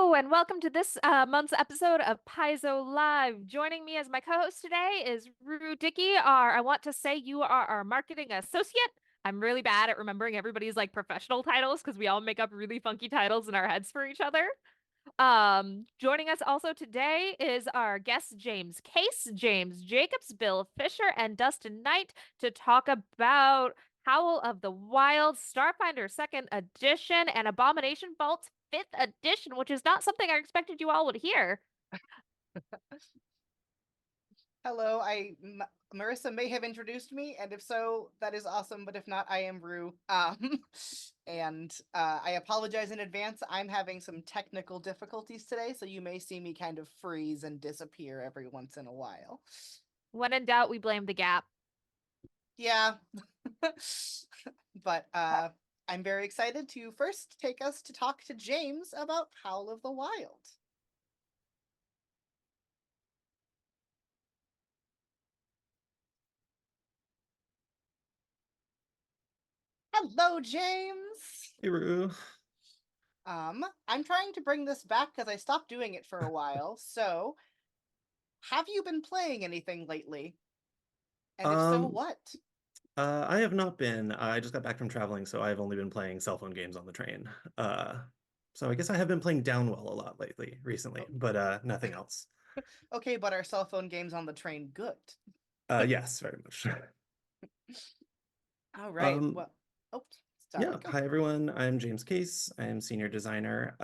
Hello, and welcome to this month's episode of Paizo Live. Joining me as my co-host today is Rue Dickey. I want to say you are our marketing associate. I'm really bad at remembering everybody's like professional titles because we all make up really funky titles in our heads for each other. Joining us also today is our guest James Case, James Jacobs, Bill Fisher, and Dustin Knight to talk about Howl of the Wild, Starfinder Second Edition, and Abomination Vaults Fifth Edition, which is not something I expected you all would hear. Hello, Maryssa may have introduced me, and if so, that is awesome. But if not, I am Rue. And I apologize in advance. I'm having some technical difficulties today, so you may see me kind of freeze and disappear every once in a while. When in doubt, we blame the gap. Yeah, but I'm very excited to first take us to talk to James about Howl of the Wild. Hello, James. Hey, Rue. I'm trying to bring this back because I stopped doing it for a while. So, have you been playing anything lately? And if so, what? I have not been. I just got back from traveling, so I've only been playing cell phone games on the train. So I guess I have been playing Downwell a lot recently, but nothing else. Okay, but are cell phone games on the train good? Yes, very much. All right. Um, Well, oh, sorry. yeah. Go. Hi, everyone. I'm James Case. I'm senior designer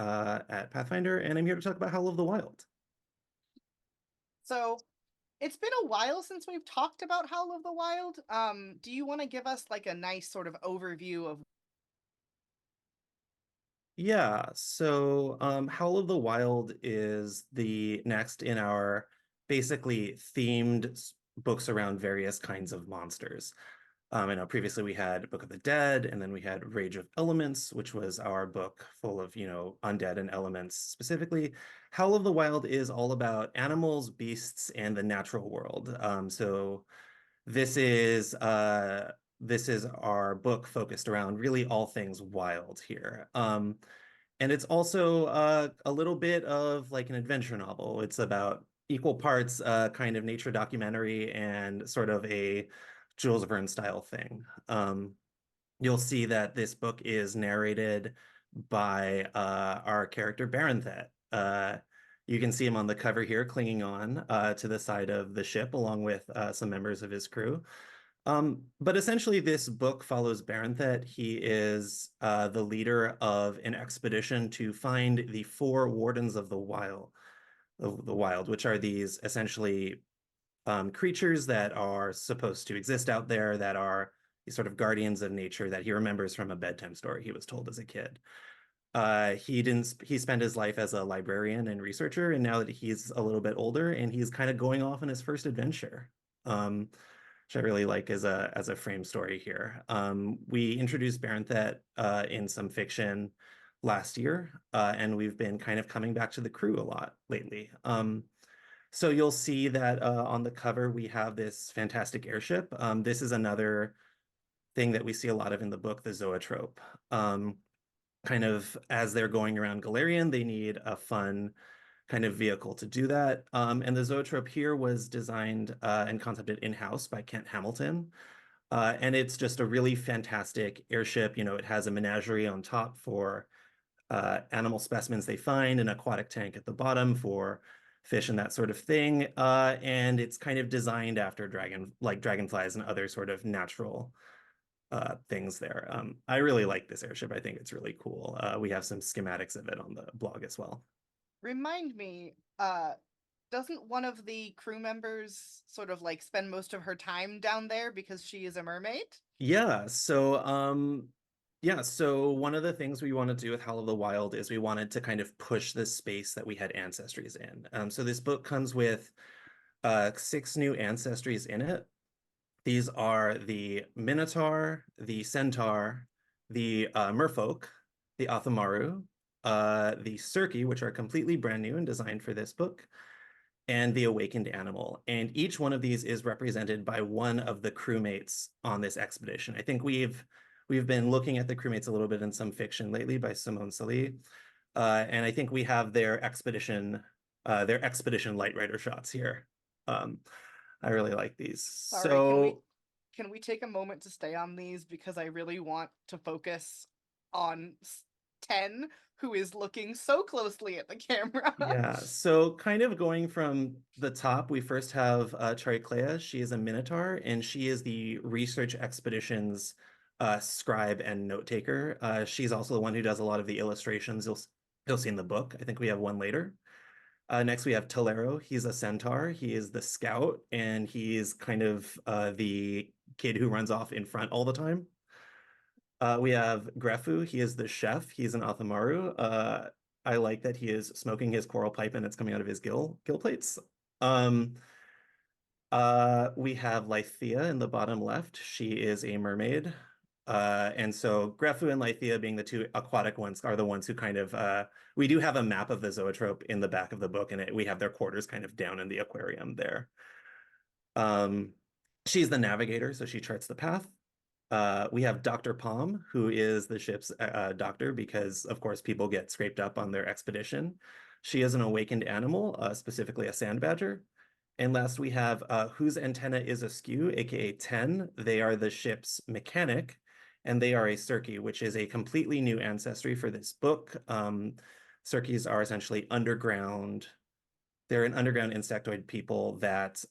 at Pathfinder, and I'm here to talk about Howl of the Wild. So, it's been a while since we've talked about Howl of the Wild. Do you want to give us like a nice sort of overview of? Yeah, so Howl of the Wild is the next in our basically themed books around various kinds of monsters. I know previously we had Book of the Dead, and then we had Rage of Elements, which was our book full of, undead and elements specifically. Howl of the Wild is all about animals, beasts, and the natural world. So this is this is our book focused around really all things wild here. And it's also a little bit of like an adventure novel. It's about equal parts kind of nature documentary and sort of a Jules Verne style thing. You'll see that this book is narrated by our character Barenthet. You can see him on the cover here, clinging on to the side of the ship, along with some members of his crew. But essentially, this book follows Barenthet. He is the leader of an expedition to find the four wardens of the wild, which are these essentially creatures that are supposed to exist out there, that are these sort of guardians of nature that he remembers from a bedtime story he was told as a kid. He spent his life as a librarian and researcher, and now that he's a little bit older and he's kind of going off on his first adventure. Which I really like as a frame story here. We introduced Barenthet in some fiction last year, and we've been kind of coming back to the crew a lot lately. So you'll see that on the cover we have this fantastic airship. This is another thing that we see a lot of in the book, the zoetrope. Kind of as they're going around Galarian, they need a fun kind of vehicle to do that. And the zoetrope here was designed and concepted in-house by Kent Hamilton. And it's just a really fantastic airship. It has a menagerie on top for animal specimens they find, an aquatic tank at the bottom for fish and that sort of thing. And it's kind of designed after dragonflies and other sort of natural things there. I really like this airship. I think it's really cool. We have some schematics of it on the blog as well. Remind me, doesn't one of the crew members sort of like spend most of her time down there because she is a mermaid? So one of the things we want to do with Howl of the Wild is we wanted to kind of push the space that we had ancestries in. So this book comes with 6 new ancestries in it. These are the Minotaur, the Centaur, the Merfolk, the Athamaru, the Circe, which are completely brand new and designed for this book, and the Awakened Animal. And each one of these is represented by one of the crewmates on this expedition. I think we've been looking at the crewmates a little bit in some fiction lately by Simone Salih. And I think we have their expedition light rider shots here. I really like these. Sorry, So can we take a moment to stay on these because I really want to focus on 10, who is looking so closely at the camera. yeah, so kind of going from the top, we first have Chariclea. She is a Minotaur, and she is the research expedition's scribe and note taker. She's also the one who does a lot of the illustrations you'll see in the book. I think we have one later. Next, we have Tolero. He's a centaur. He is the scout, and he's kind of the kid who runs off in front all the time. We have Grefu. He is the chef. He's an Athamaru. I like that he is smoking his coral pipe and it's coming out of his gill plates. We have Lythea in the bottom left. She is a mermaid. And so Grefu and Lythea, being the two aquatic ones, are the ones who kind of we do have a map of the zoetrope in the back of the book, and we have their quarters kind of down in the aquarium there. She's the navigator, so she charts the path. We have Dr. Palm, who is the ship's doctor, because of course people get scraped up on their expedition. She is an awakened animal, specifically a sand badger. And last we have Whose Antenna is Askew, aka 10. They are the ship's mechanic, and they are a Circe, which is a completely new ancestry for this book. Circes are essentially underground. They're an underground insectoid people that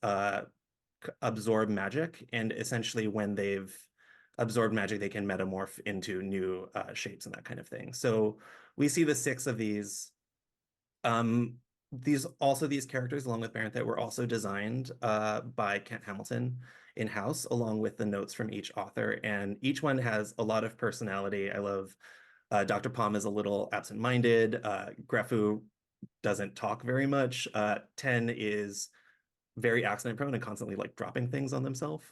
absorb magic, and essentially when they've absorbed magic, they can metamorph into new shapes and that kind of thing. So we see the 6 of these. These characters, along with Barenthet, were also designed by Kent Hamilton in-house, along with the notes from each author, and each one has a lot of personality. I love Dr. Palm is a little absent-minded. Grefu doesn't talk very much. 10 is very accident prone and constantly like dropping things on themselves.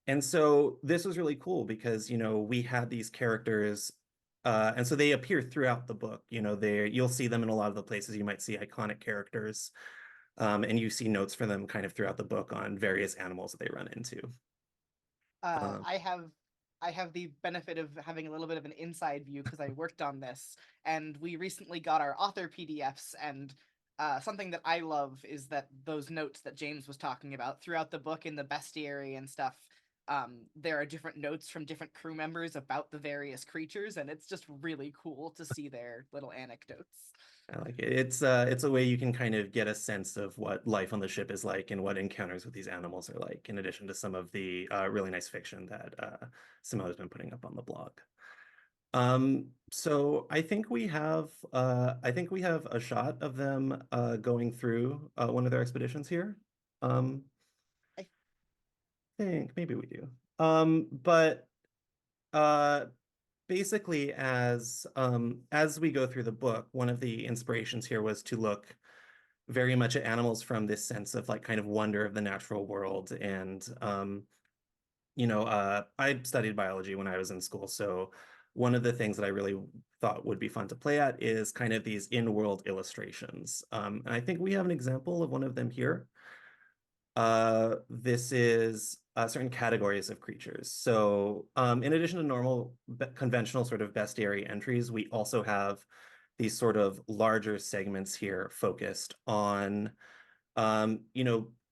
And so this was really cool because, we had these characters, and so they appear throughout the book. You'll see them in a lot of the places you might see iconic characters, and you see notes for them kind of throughout the book on various animals that they run into. I have the benefit of having a little bit of an inside view because I worked on this, and we recently got our author PDFs, and something that I love is that those notes that James was talking about throughout the book in the bestiary and stuff, there are different notes from different crew members about the various creatures, and it's just really cool to see their little anecdotes. I like it. It's a way you can kind of get a sense of what life on the ship is like and what encounters with these animals are like, in addition to some of the really nice fiction that Simone's been putting up on the blog. So I think we have a shot of them going through one of their expeditions here. I think maybe we do. But basically, as we go through the book, one of the inspirations here was to look very much at animals from this sense of like kind of wonder of the natural world. And I studied biology when I was in school, so one of the things that I really thought would be fun to play at is kind of these in-world illustrations. And I think we have an example of one of them here. This is certain categories of creatures. So in addition to normal conventional sort of bestiary entries, we also have these sort of larger segments here focused on,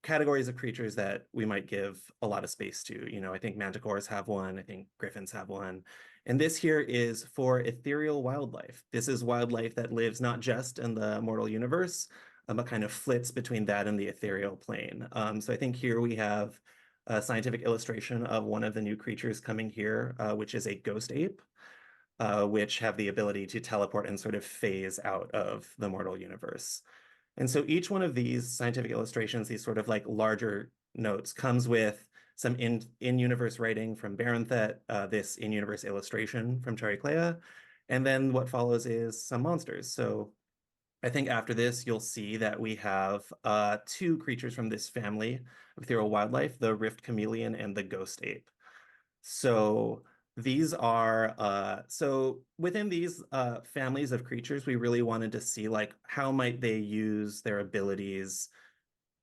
categories of creatures that we might give a lot of space to. I think manticores have one, I think griffins have one. And this here is for ethereal wildlife. This is wildlife that lives not just in the mortal universe, but kind of flits between that and the ethereal plane. So I think here we have a scientific illustration of one of the new creatures coming here, which is a ghost ape, which have the ability to teleport and sort of phase out of the mortal universe. And so each one of these scientific illustrations, these sort of like larger notes, comes with some in-universe writing from Barenthet, this in-universe illustration from Chariclea, and then what follows is some monsters. So I think after this, you'll see that we have 2 creatures from this family of ethereal wildlife, the rift chameleon and the ghost ape. So these are, so within these families of creatures, we really wanted to see like how might they use their abilities,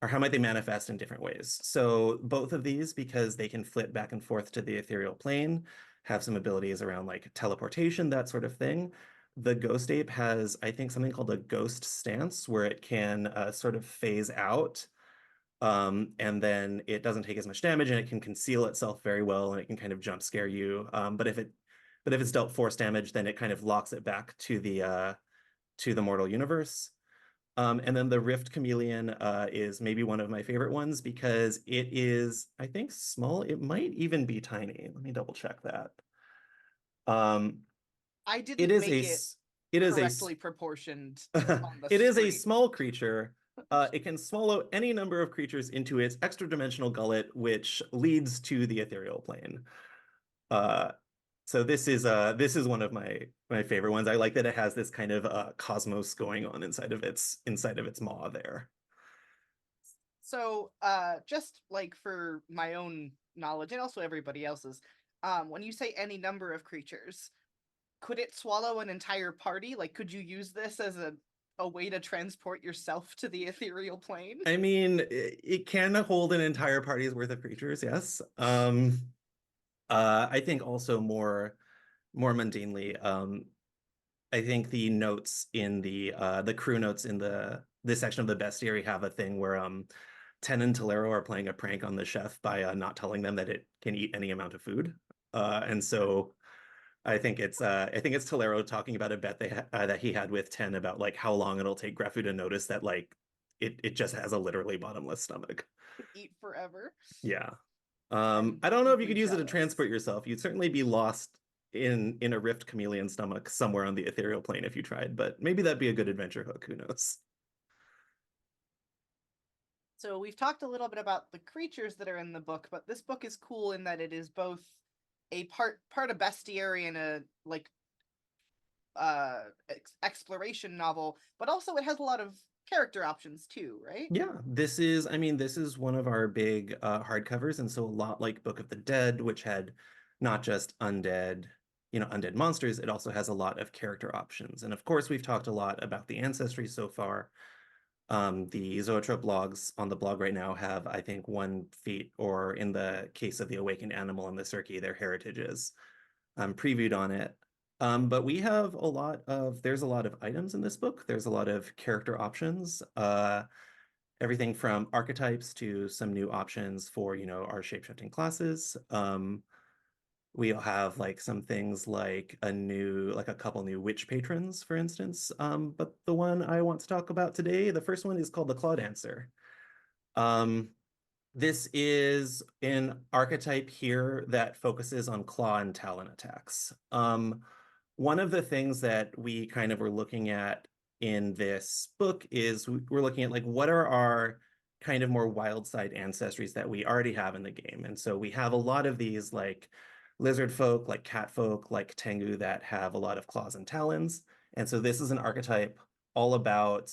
or how might they manifest in different ways. So both of these, because they can flit back and forth to the ethereal plane, have some abilities around like teleportation, that sort of thing. the ghost ape has, I think, something called a ghost stance, where it can sort of phase out, and then it doesn't take as much damage, and it can conceal itself very well, and it can kind of jump scare you. But if it's dealt force damage, then it kind of locks it back to the mortal universe. And then the Rift Chameleon is maybe one of my favorite ones because it is, I think, small. It might even be tiny. Let me double check that. I It didn't is make it it is correctly proportioned on the it is a screen. small creature. It can swallow any number of creatures into its extra-dimensional gullet, which leads to the ethereal plane. So this is one of my favorite ones. I like that it has this kind of cosmos going on inside of its maw there. So, just like for my own knowledge and also everybody else's, when you say any number of creatures, could it swallow an entire party? Like, could you use this as a way to transport yourself to the ethereal plane? I mean, it can hold an entire party's worth of creatures, yes. I think also more mundanely, I think the notes in the crew notes in this section of the bestiary have a thing where Ten and Tolero are playing a prank on the chef by not telling them that it can eat any amount of food. And so I think it's Tolero talking about a bet that he had with Ten about like how long it'll take Greffu to notice that like it just has a literally bottomless stomach. Eat forever. Yeah. I'm I don't know if you deeply could use it to jealous. transport yourself. You'd certainly be lost in a Rift Chameleon stomach somewhere on the ethereal plane if you tried, but maybe that'd be a good adventure hook. Who knows? So we've talked a little bit about the creatures that are in the book, but this book is cool in that it is both a part a bestiary and a like exploration novel, but also it has a lot of character options too, right? Yeah, this is one of our big hardcovers, and so a lot like Book of the Dead, which had not just undead monsters, it also has a lot of character options. And of course, we've talked a lot about the ancestry so far. The Zoetrope logs on the blog right now have, I think, one feat, or in the case of the awakened animal and the Circe, their heritages previewed on it. But there's a lot of items in this book. There's a lot of character options. Everything from archetypes to some new options for, our shapeshifting classes. We'll have like some things like a couple new witch patrons, for instance. But the one I want to talk about today, the first one is called the Claw Dancer. This is an archetype here that focuses on claw and talon attacks. One of the things that we kind of were looking at in this book is we're looking at like what are our kind of more wild side ancestries that we already have in the game. And so we have a lot of these like lizard folk, like cat folk, like Tengu that have a lot of claws and talons. And so this is an archetype all about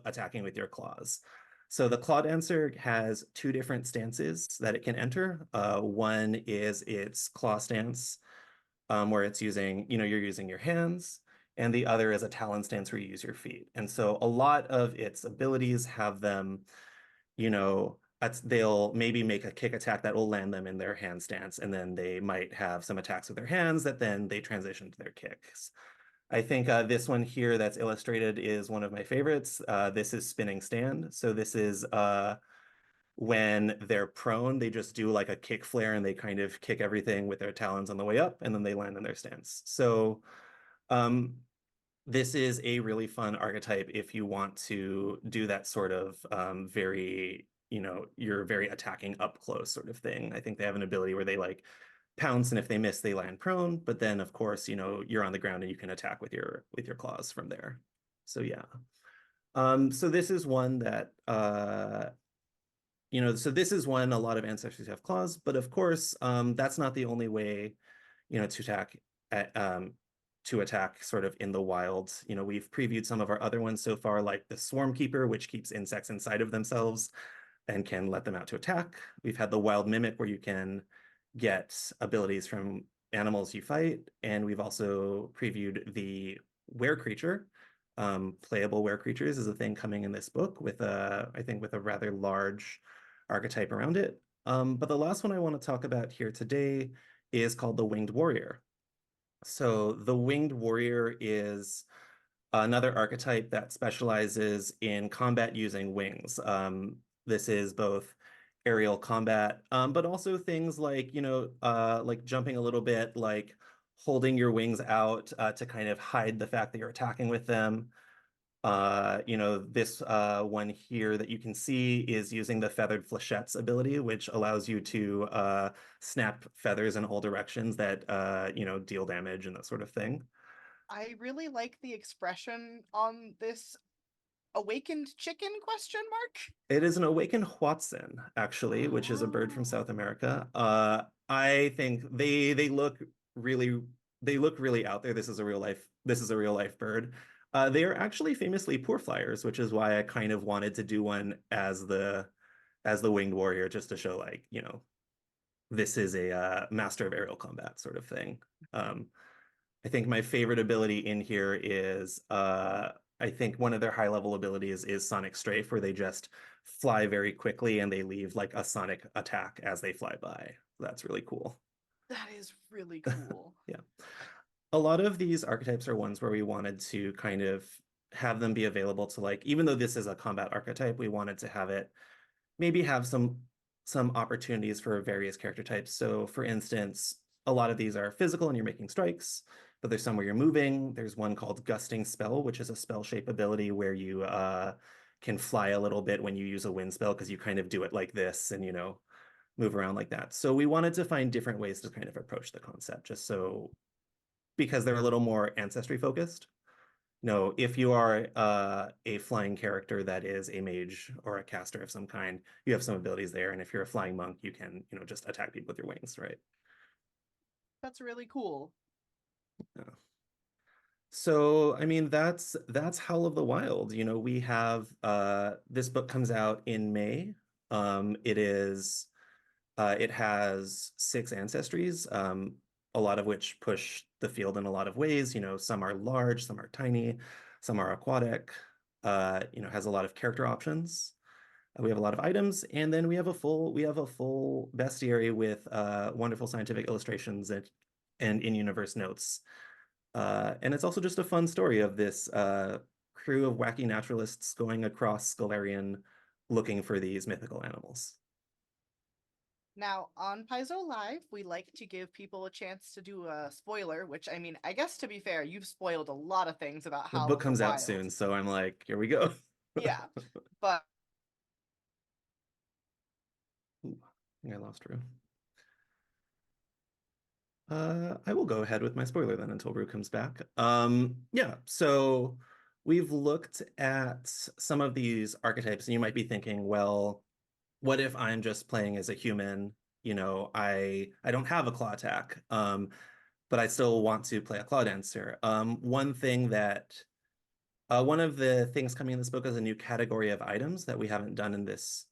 attacking with your claws. So the Claw Dancer has two different stances that it can enter. One is its claw stance, where it's you're using your hands, and the other is a talon stance where you use your feet. And so a lot of its abilities have them, they'll maybe make a kick attack that will land them in their hand stance, and then they might have some attacks with their hands that then they transition to their kicks. I think this one here that's illustrated is one of my favorites. This is Spinning Stand. So this is when they're prone, they just do like a kick flare and they kind of kick everything with their talons on the way up, and then they land in their stance. So this is a really fun archetype if you want to do that sort of very, you're very attacking up close sort of thing. I think they have an ability where they like pounce, and if they miss, they land prone. But then, of course, you're on the ground and you can attack with your claws from there. So yeah. So this is one that so this is one a lot of ancestors have claws, but of course, that's not the only way, to attack sort of in the wild. We've previewed some of our other ones so far, like the Swarm Keeper, which keeps insects inside of themselves and can let them out to attack. We've had the Wild Mimic, where you can get abilities from animals you fight, and we've also previewed the Were Creature. Playable Were Creatures is a thing coming in this book with I think with a rather large archetype around it. But the last one I want to talk about here today is called the Winged Warrior. So the Winged Warrior is another archetype that specializes in combat using wings. This is both aerial combat, but also things like, like jumping a little bit, like holding your wings out to kind of hide the fact that you're attacking with them. This one here that you can see is using the Feathered Flechettes ability, which allows you to snap feathers in all directions that, deal damage and that sort of thing. I really like the expression on this awakened chicken question mark. It is an awakened Watson, actually, which is a bird from Oh. South America. I think they look really out there. This is a real life bird. They are actually famously poor flyers, which is why I kind of wanted to do one as the winged warrior, just to show, like, this is a master of aerial combat sort of thing. I think my favorite ability in here is I think one of their high level abilities is Sonic Strafe, where they just fly very quickly and they leave like a sonic attack as they fly by. That's really cool. That is really cool. Yeah. A lot of these archetypes are ones where we wanted to kind of have them be available to, like, even though this is a combat archetype, we wanted to have it maybe have some opportunities for various character types. So for instance, a lot of these are physical and you're making strikes, but there's some where you're moving. There's one called Gusting Spell, which is a spell shape ability where you can fly a little bit when you use a wind spell, because you kind of do it like this and, move around like that. So we wanted to find different ways to kind of approach the concept, just so, because they're a little more ancestry focused. No, if you are a flying character that is a mage or a caster of some kind, you have some abilities there. And if you're a flying monk, you can, just attack people with your wings, right? That's really cool. Yeah. So, I mean, that's Howl of the Wild. We have this book comes out in May. It has 6 ancestries, a lot of which push the field in a lot of ways. Some are large, some are tiny, some are aquatic. Has a lot of character options. We have a lot of items, and then we have a full bestiary with wonderful scientific illustrations and in-universe notes. And it's also just a fun story of this crew of wacky naturalists going across Scalarian looking for these mythical animals. Now, on Paizo Live, we like to give people a chance to do a spoiler, which, I mean, I guess to be fair, you've spoiled a lot of things about The Howl book of the comes out Wild. soon, so I'm like, here we go. Yeah, but Ooh, I think I lost Rue. I will go ahead with my spoiler then until Rue comes back. Yeah, so we've looked at some of these archetypes, and you might be thinking, well, what if I'm just playing as a human? I don't have a claw attack, but I still want to play a claw dancer. One of the things coming in this book is a new category of items that we haven't done in this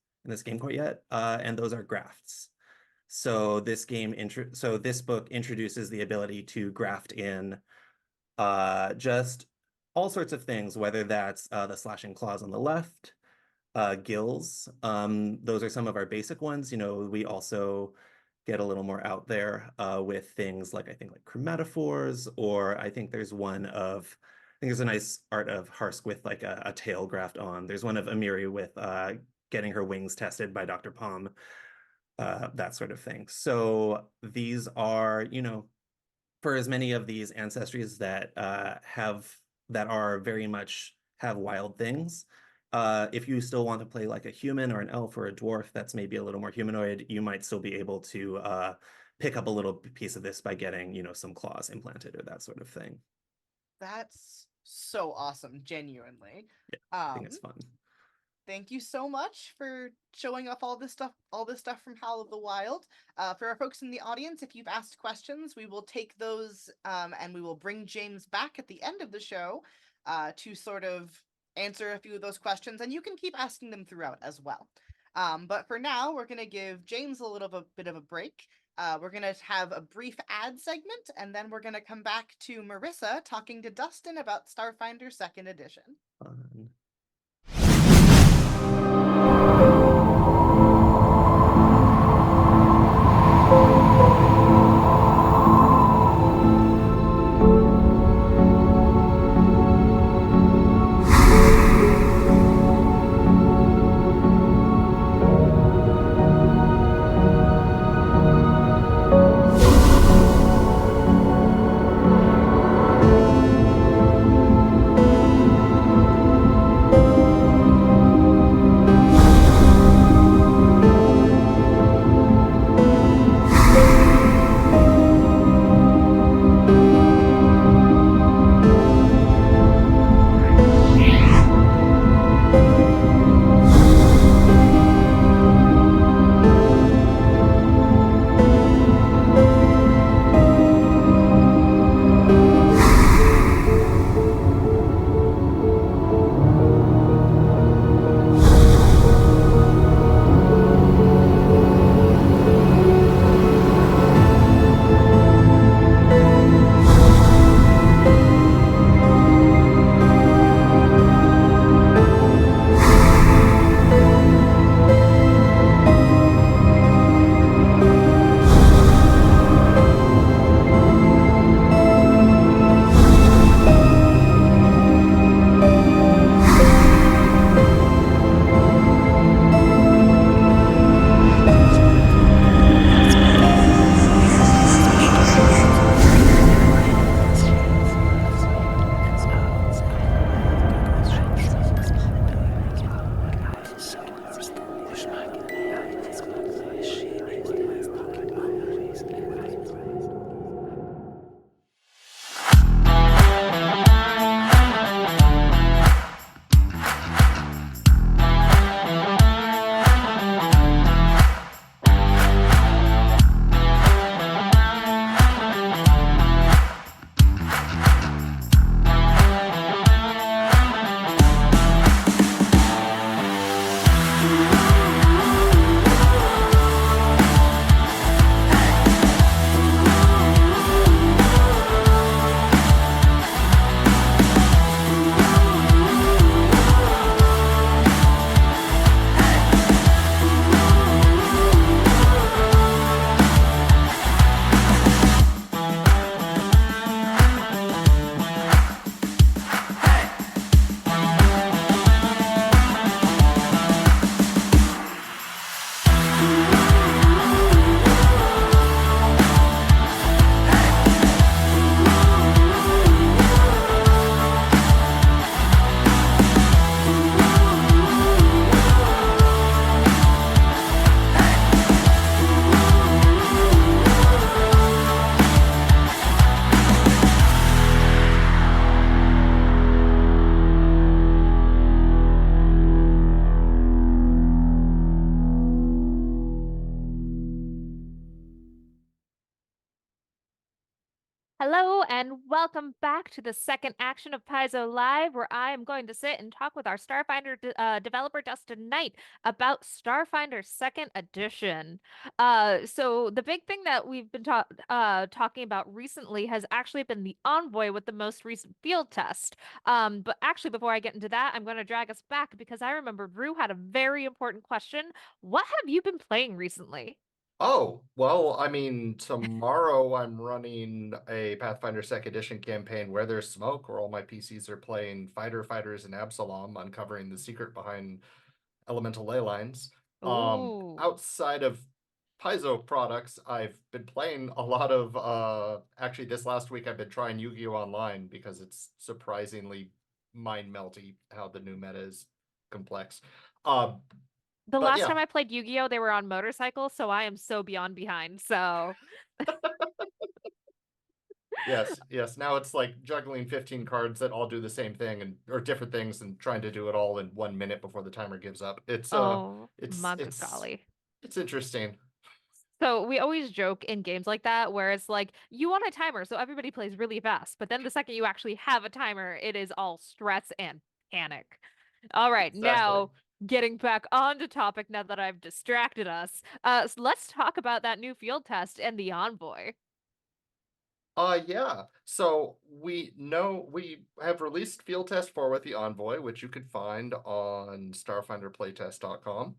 game quite yet, and those are grafts. So this book introduces the ability to graft in just all sorts of things, whether that's the slashing claws on the left, gills. Those are some of our basic ones. We also get a little more out there with things like, I think, like chromatophores, or I think there's a nice art of Harsk with like a tail graft on. There's one of Amiri with getting her wings tested by Dr. Palm. That sort of thing. So these are, for as many of these ancestries that are very much have wild things, if you still want to play like a human or an elf or a dwarf that's maybe a little more humanoid, you might still be able to pick up a little piece of this by getting, some claws implanted or that sort of thing. that's so awesome, genuinely. Yeah, I think it's fun. Thank you so much for showing off all this stuff from Howl of the Wild. For our folks in the audience, if you've asked questions, we will take those and we will bring James back at the end of the show to sort of answer a few of those questions, and you can keep asking them throughout as well. But for now, we're going to give James a bit of a break. We're going to have a brief ad segment, and then we're going to come back to Maryssa talking to Dustin about Starfinder Second Edition. Fun. Hello and welcome back to the second action of Paizo Live, where I am going to sit and talk with our Starfinder developer Dustin Knight about Starfinder Second Edition. So the big thing that we've been talking about recently has actually been the Envoy with the most recent field test. But actually, before I get into that, I'm going to drag us back because I remember Rue had a very important question. What have you been playing recently? Oh, well, I mean, tomorrow I'm running a Pathfinder Second Edition campaign where there's smoke, where all my PCs are playing Fighters and Absalom, uncovering the secret behind elemental ley lines. Ooh. Outside of Paizo products, I've been playing a lot of actually this last week I've been trying Yu-Gi-Oh! Online because it's surprisingly mind-melty how the new meta is complex. Um, The but last yeah. time I played Yu-Gi-Oh, they were on motorcycles, so I am so beyond behind. So, Yes, yes. Now it's like juggling 15 cards that all do the same thing and or different things and trying to do it all in 1 minute before the timer gives up. It's oh it's my good it's golly. it's interesting. So we always joke in games like that where it's like you want a timer, so everybody plays really fast. But then the second you actually have a timer, it is all stress and panic. All right, Exactly. now getting back onto topic now that I've distracted us. Let's talk about that new field test and the envoy. Yeah. So we know we have released field test 4 with the Envoy, which you could find on starfinderplaytest.com.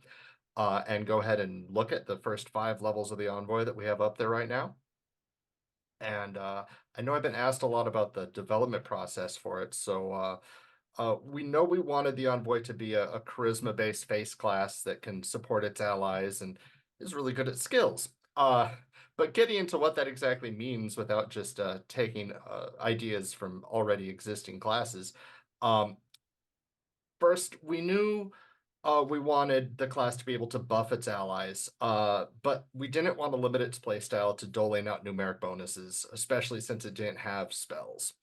And go ahead and look at the first 5 levels of the Envoy that we have up there right now. And I know I've been asked a lot about the development process for it, so we know we wanted the Envoy to be a charisma-based face class that can support its allies and is really good at skills. But getting into what that exactly means without just taking ideas from already existing classes, um, first we knew we wanted the class to be able to buff its allies, but we didn't want to limit its playstyle to doling out numeric bonuses, especially since it didn't have spells.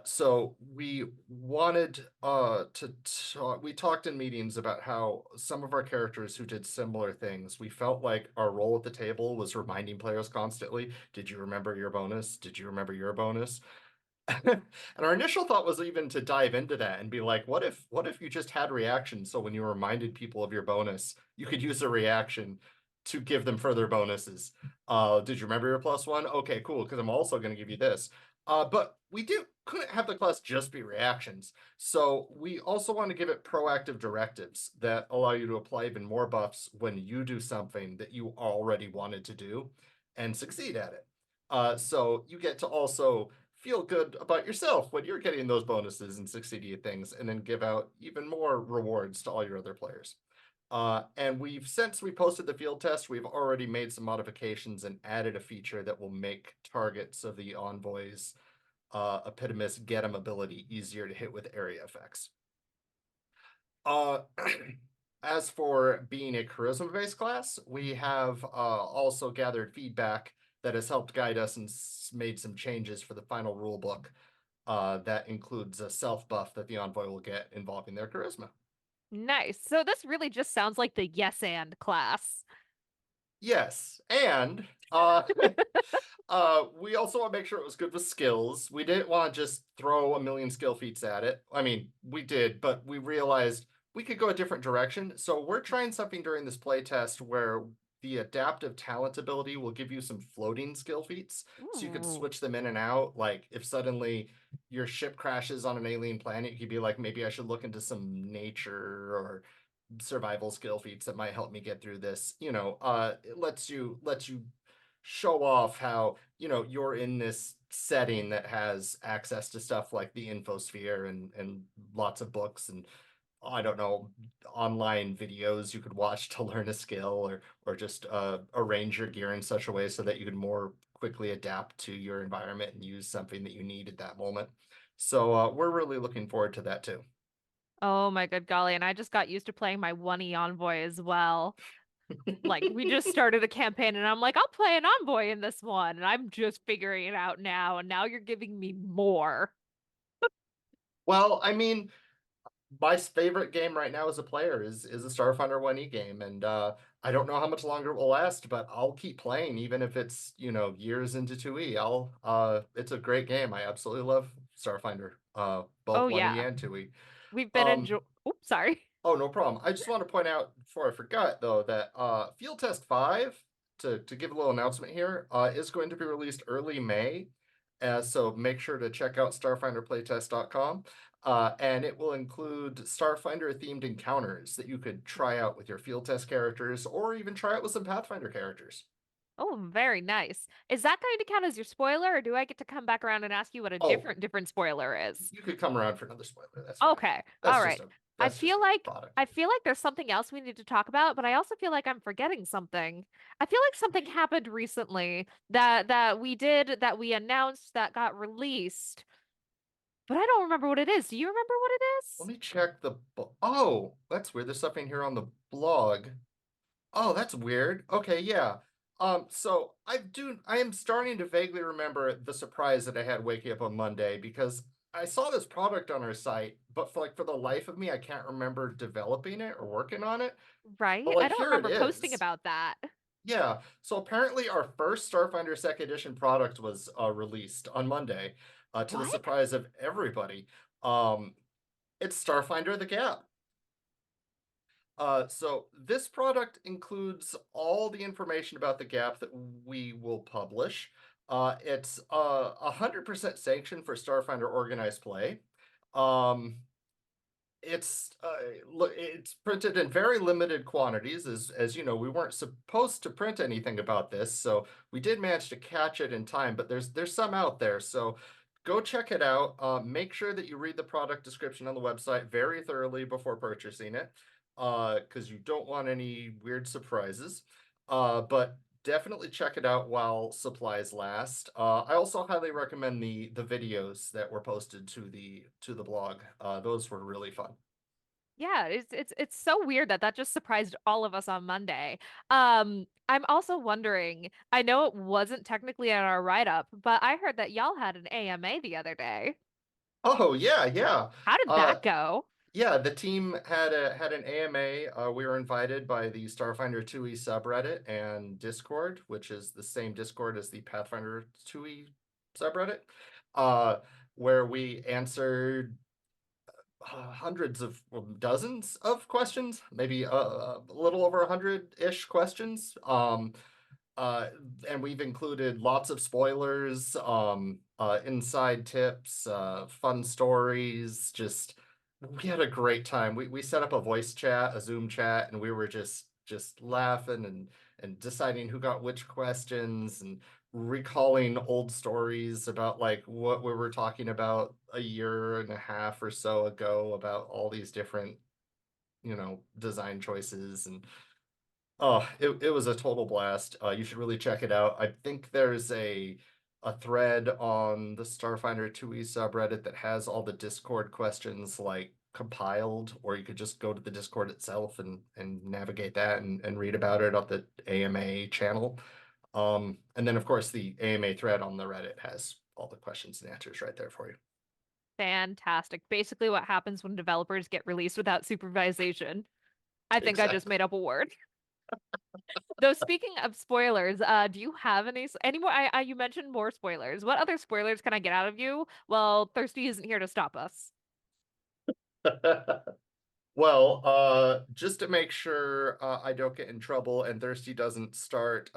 So we wanted to talk, we talked in meetings about how some of our characters who did similar things, we felt like our role at the table was reminding players constantly, did you remember your bonus? Did you remember your bonus? And our initial thought was even to dive into that and be like, what if you just had reactions? So when you reminded people of your bonus, you could use a reaction to give them further bonuses. Did you remember your +1? Okay, cool, because I'm also going to give you this. But we couldn't have the class just be reactions. So we also want to give it proactive directives that allow you to apply even more buffs when you do something that you already wanted to do and succeed at it. So you get to also feel good about yourself when you're getting those bonuses and succeeding at things, and then give out even more rewards to all your other players. And since we posted the field test, we've already made some modifications and added a feature that will make targets of the Envoy's Epitomus Get 'em ability easier to hit with area effects. As for being a charisma-based class, we have also gathered feedback that has helped guide us and made some changes for the final rulebook that includes a self-buff that the Envoy will get involving their charisma. Nice. So this really just sounds like the yes and class. Yes, and we also want to make sure it was good with skills. We didn't want to just throw a million skill feats at it. I mean, we did, but we realized we could go a different direction. So we're trying something during this playtest where the adaptive talent ability will give you some floating skill feats. So you could Ooh. switch them in and out. Like if suddenly your ship crashes on an alien planet, you could be like, maybe I should look into some nature or survival skill feats that might help me get through this. It lets you show off how, you're in this setting that has access to stuff like the infosphere and lots of books and I don't know, online videos you could watch to learn a skill or just arrange your gear in such a way so that you can more quickly adapt to your environment and use something that you need at that moment. So we're really looking forward to that too. Oh my good golly. And I just got used to playing my one envoy as well. Like we just started a campaign and I'm like, I'll play an envoy in this one. And I'm just figuring it out now. And now you're giving me more. Well, I mean, my favorite game right now as a player is a Starfinder 1E game, and I don't know how much longer it will last, but I'll keep playing even if it's, you know, years into 2E. It's a great game. I absolutely love Starfinder, both Oh 1E yeah. and 2E. We've been Um, enjoy Oops, sorry. oh, no problem. I just want to point out before I forgot though that Field Test 5, to give a little announcement here, is going to be released early May. So make sure to check out starfinderplaytest.com. And it will include Starfinder themed encounters that you could try out with your field test characters or even try out with some Pathfinder characters. Oh, very nice. Is that going to count as your spoiler, or do I get to come back around and ask you what a Oh, different spoiler is? you could come around for another spoiler. That's fine. Okay. That's All just right. a I that's just feel a like product. I feel like there's something else we need to talk about, but I also feel like I'm forgetting something. I feel like something happened recently that we did, that we announced, that got released, but I don't remember what it is. Do you remember what it Let is? me check the oh, that's weird. There's something here on the blog. Oh, that's weird. Okay, yeah. So I am starting to vaguely remember the surprise that I had waking up on Monday because I saw this product on our site, but for the life of me, I can't remember developing it or working on it. Right? But I like don't here it remember posting is. about that. Yeah, so apparently our first Starfinder Second Edition product was released on Monday, to the What? surprise of everybody. Um, it's Starfinder the Gap. So this product includes all the information about the gap that we will publish. It's 100% sanctioned for Starfinder organized play. Um, it's printed in very limited quantities, as you know, we weren't supposed to print anything about this, so we did manage to catch it in time, but there's some out there, so go check it out. Make sure that you read the product description on the website very thoroughly before purchasing it, because you don't want any weird surprises. But definitely check it out while supplies last. I also highly recommend the videos that were posted to the blog. Those were really fun. Yeah, it's so weird that that just surprised all of us on Monday. I'm also wondering, I know it wasn't technically in our write-up, but I heard that y'all had an AMA the other day. Oh yeah, yeah. How did Uh, that go? yeah, the team had an AMA. We were invited by the Starfinder 2E subreddit and Discord, which is the same Discord as the Pathfinder 2E subreddit, uh, where we answered hundreds of dozens of questions, maybe a little over 100-ish questions. Uh, and we've included lots of spoilers, inside tips, fun stories. Just we had a great time. We set up a voice chat, a Zoom chat, and we were just laughing and deciding who got which questions and recalling old stories about like what we were talking about a year and a half or so ago about all these different, you know, design choices. And oh, it was a total blast. You should really check it out. I think there's a thread on the Starfinder 2E subreddit that has all the Discord questions like compiled, or you could just go to the Discord itself and navigate that and read about it on the AMA channel. And then of course the AMA thread on the Reddit has all the questions and answers right there for you. Fantastic. Basically what happens when developers get released without supervision. I think I just Exactly. made up a word. Though speaking of spoilers, do you have any more? You mentioned more spoilers. What other spoilers can I get out of you? Well, Thirsty isn't here to stop us. Well, just to make sure I don't get in trouble and Thirsty doesn't start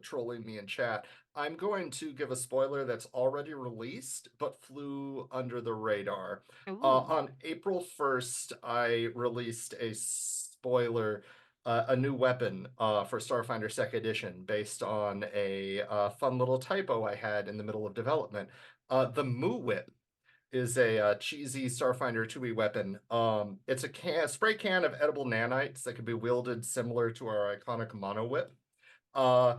trolling me in chat, I'm going to give a spoiler that's already released but flew under the radar. Ooh. On April 1st, I released a spoiler, a new weapon for Starfinder Second Edition based on a fun little typo I had in the middle of development. The Moo Whip is a cheesy Starfinder 2E weapon. It's a spray can of edible nanites that can be wielded similar to our iconic mono whip. Uh,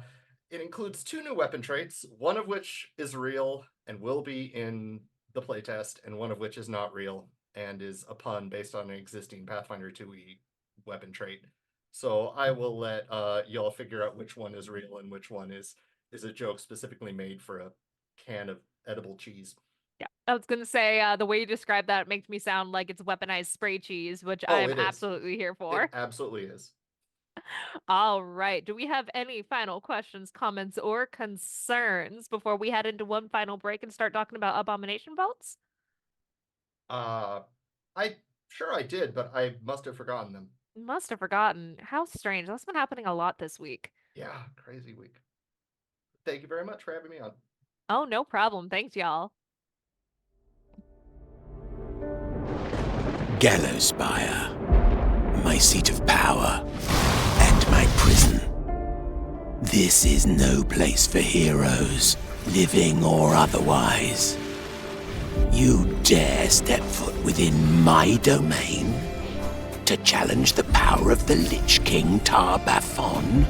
it includes two new weapon traits, one of which is real and will be in the playtest, and one of which is not real and is a pun based on an existing Pathfinder 2E weapon trait. So I will let y'all figure out which one is real and which one is a joke specifically made for a can of edible cheese. Yeah. I was gonna say, the way you describe that makes me sound like it's weaponized spray cheese, which I Oh, am it is. absolutely here It for. absolutely is. All right. Do we have any final questions, comments, or concerns before we head into one final break and start talking about Abomination Vaults? I sure I did, but I must have forgotten them. Must have forgotten. How strange. That's been happening a lot this week. Yeah, crazy week. Thank you very much for having me on. Oh, no problem. Thanks, y'all. Gallowspire, my seat of power, and my prison. This is no place for heroes, living or otherwise. You dare step foot within my domain to challenge the power of the Lich King Tar-Baphon?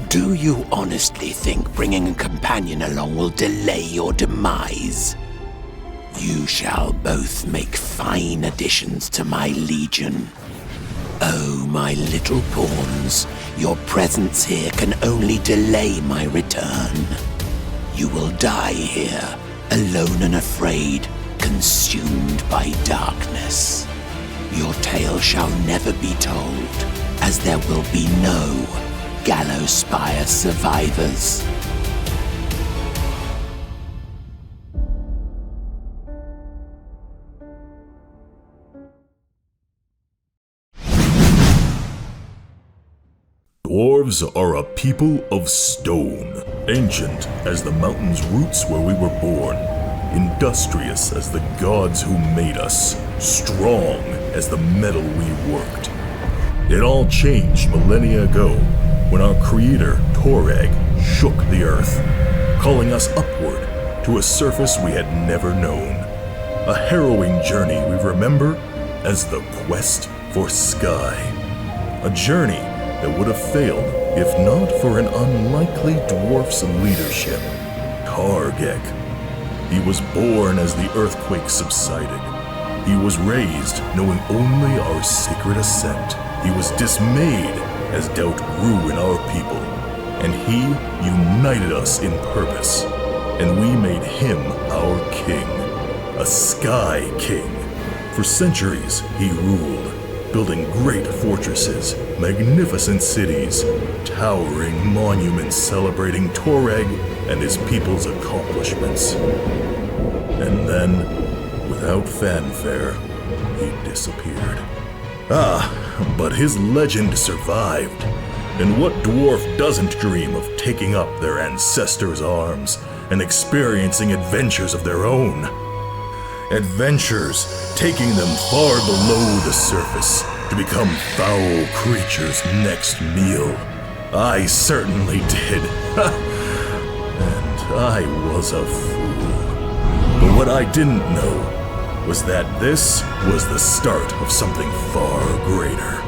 Do you honestly think bringing a companion along will delay your demise? You shall both make fine additions to my legion. Oh, my little pawns, your presence here can only delay my return. You will die here, alone and afraid, consumed by darkness. Your tale shall never be told, as there will be no Gallowspire survivors. Dwarves are a people of stone, ancient as the mountain's roots where we were born, industrious as the gods who made us, strong as the metal we worked. It all changed millennia ago when our creator, Torag, shook the earth, calling us upward to a surface we had never known. A harrowing journey we remember as the quest for Sky. A journey that would have failed if not for an unlikely dwarf's leadership, Targek. He was born as the earthquake subsided. He was raised knowing only our sacred ascent. He was dismayed as doubt grew in our people, and he united us in purpose, and we made him our king, a Sky King. For centuries he ruled, building great fortresses, magnificent cities, towering monuments celebrating Torag and his people's accomplishments. And then, without fanfare, he disappeared. But his legend survived. And what dwarf doesn't dream of taking up their ancestors' arms and experiencing adventures of their own? Adventures taking them far below the surface to become foul creatures' next meal. I certainly did. And I was a fool. But what I didn't know was that this was the start of something far greater.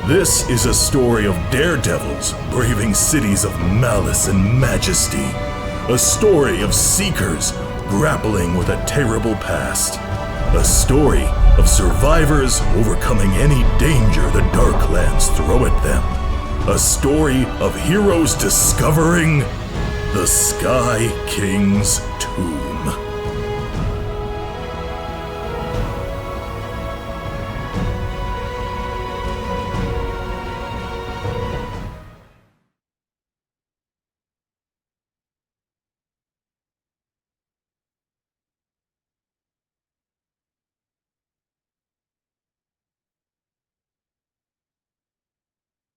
This is a story of daredevils braving cities of malice and majesty. A story of seekers grappling with a terrible past. A story of survivors overcoming any danger the Darklands throw at them. A story of heroes discovering the Sky King's tomb.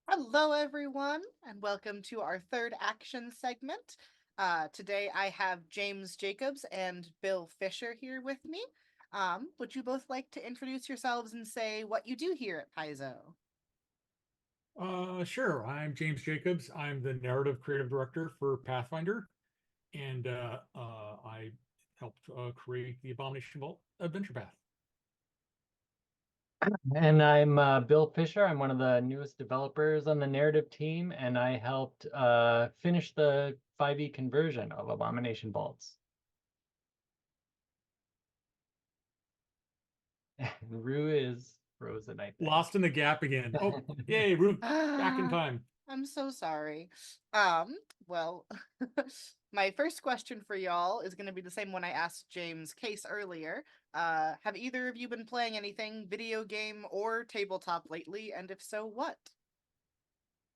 Hello, everyone, and welcome to our third action segment. Today I have James Jacobs and Bill Fisher here with me. Would you both like to introduce yourselves and say what you do here at Paizo? Sure. I'm James Jacobs. I'm the narrative creative director for Pathfinder, and I helped create the Abomination Vault Adventure Path. And I'm Bill Fisher. I'm one of the newest developers on the narrative team, and I helped finish the 5e conversion of Abomination Vaults. Rue is frozen, I think. Lost in the gap again. Oh, yay, Rue, back in time. I'm so sorry. Well, my first question for y'all is going to be the same one I asked James Case earlier. Have either of you been playing anything, video game or tabletop lately? And if so, what?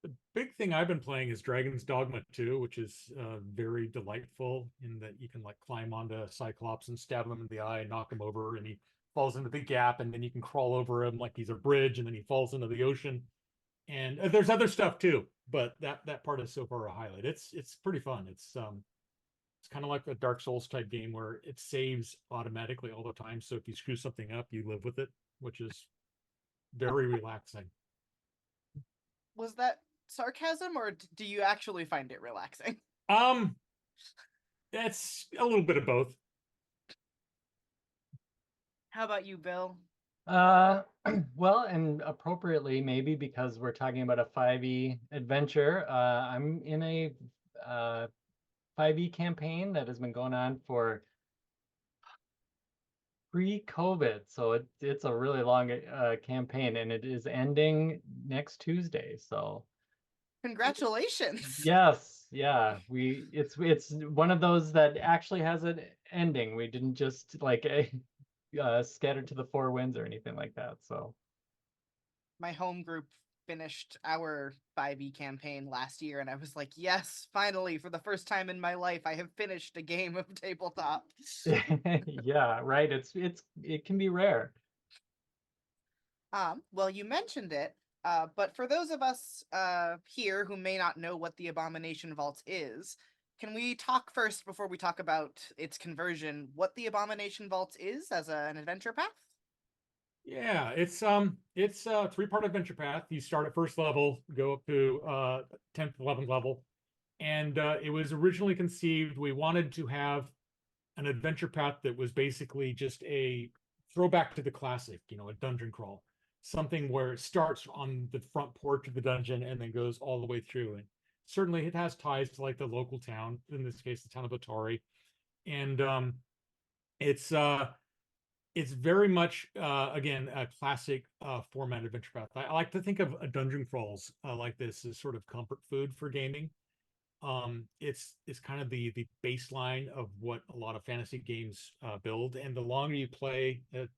The big thing I've been playing is Dragon's Dogma 2, which is very delightful in that you can like climb onto Cyclops and stab him in the eye and knock him over, and he falls into the gap, and then you can crawl over him like he's a bridge, and then he falls into the ocean. And there's other stuff too, but that part is so far a highlight. It's pretty fun. It's kind of like a Dark Souls type game where it saves automatically all the time. So if you screw something up, you live with it, which is very relaxing. Was that sarcasm, or do you actually find it relaxing? It's a little bit of both. How about you, Bill? Well, and appropriately, maybe because we're talking about a 5e adventure, I'm in a 5e campaign that has been going on for pre-COVID, so it's a really long campaign, and it is ending next Tuesday. So congratulations. Yes, yeah, it's one of those that actually has an ending. We didn't just like scattered to the four winds or anything like that. So my home group finished our 5e campaign last year, and I was like, yes, finally, for the first time in my life, I have finished a game of tabletop. yeah, right. It can be rare. Well, you mentioned it, but for those of us here who may not know what the Abomination Vaults is, can we talk first, before we talk about its conversion, what the Abomination Vaults is as an adventure path? Yeah, it's a 3-part adventure path. You start at first level, go up to 10th, 11th level, and it was originally conceived. We wanted to have an adventure path that was basically just a throwback to the classic, a dungeon crawl, something where it starts on the front porch of the dungeon and then goes all the way through. And certainly it has ties to like the local town, in this case the town of Otari, and it's very much again a classic format adventure path. I like to think of a dungeon crawls like this as sort of comfort food for gaming. It's kind of the baseline of what a lot of fantasy games build, and the longer you play an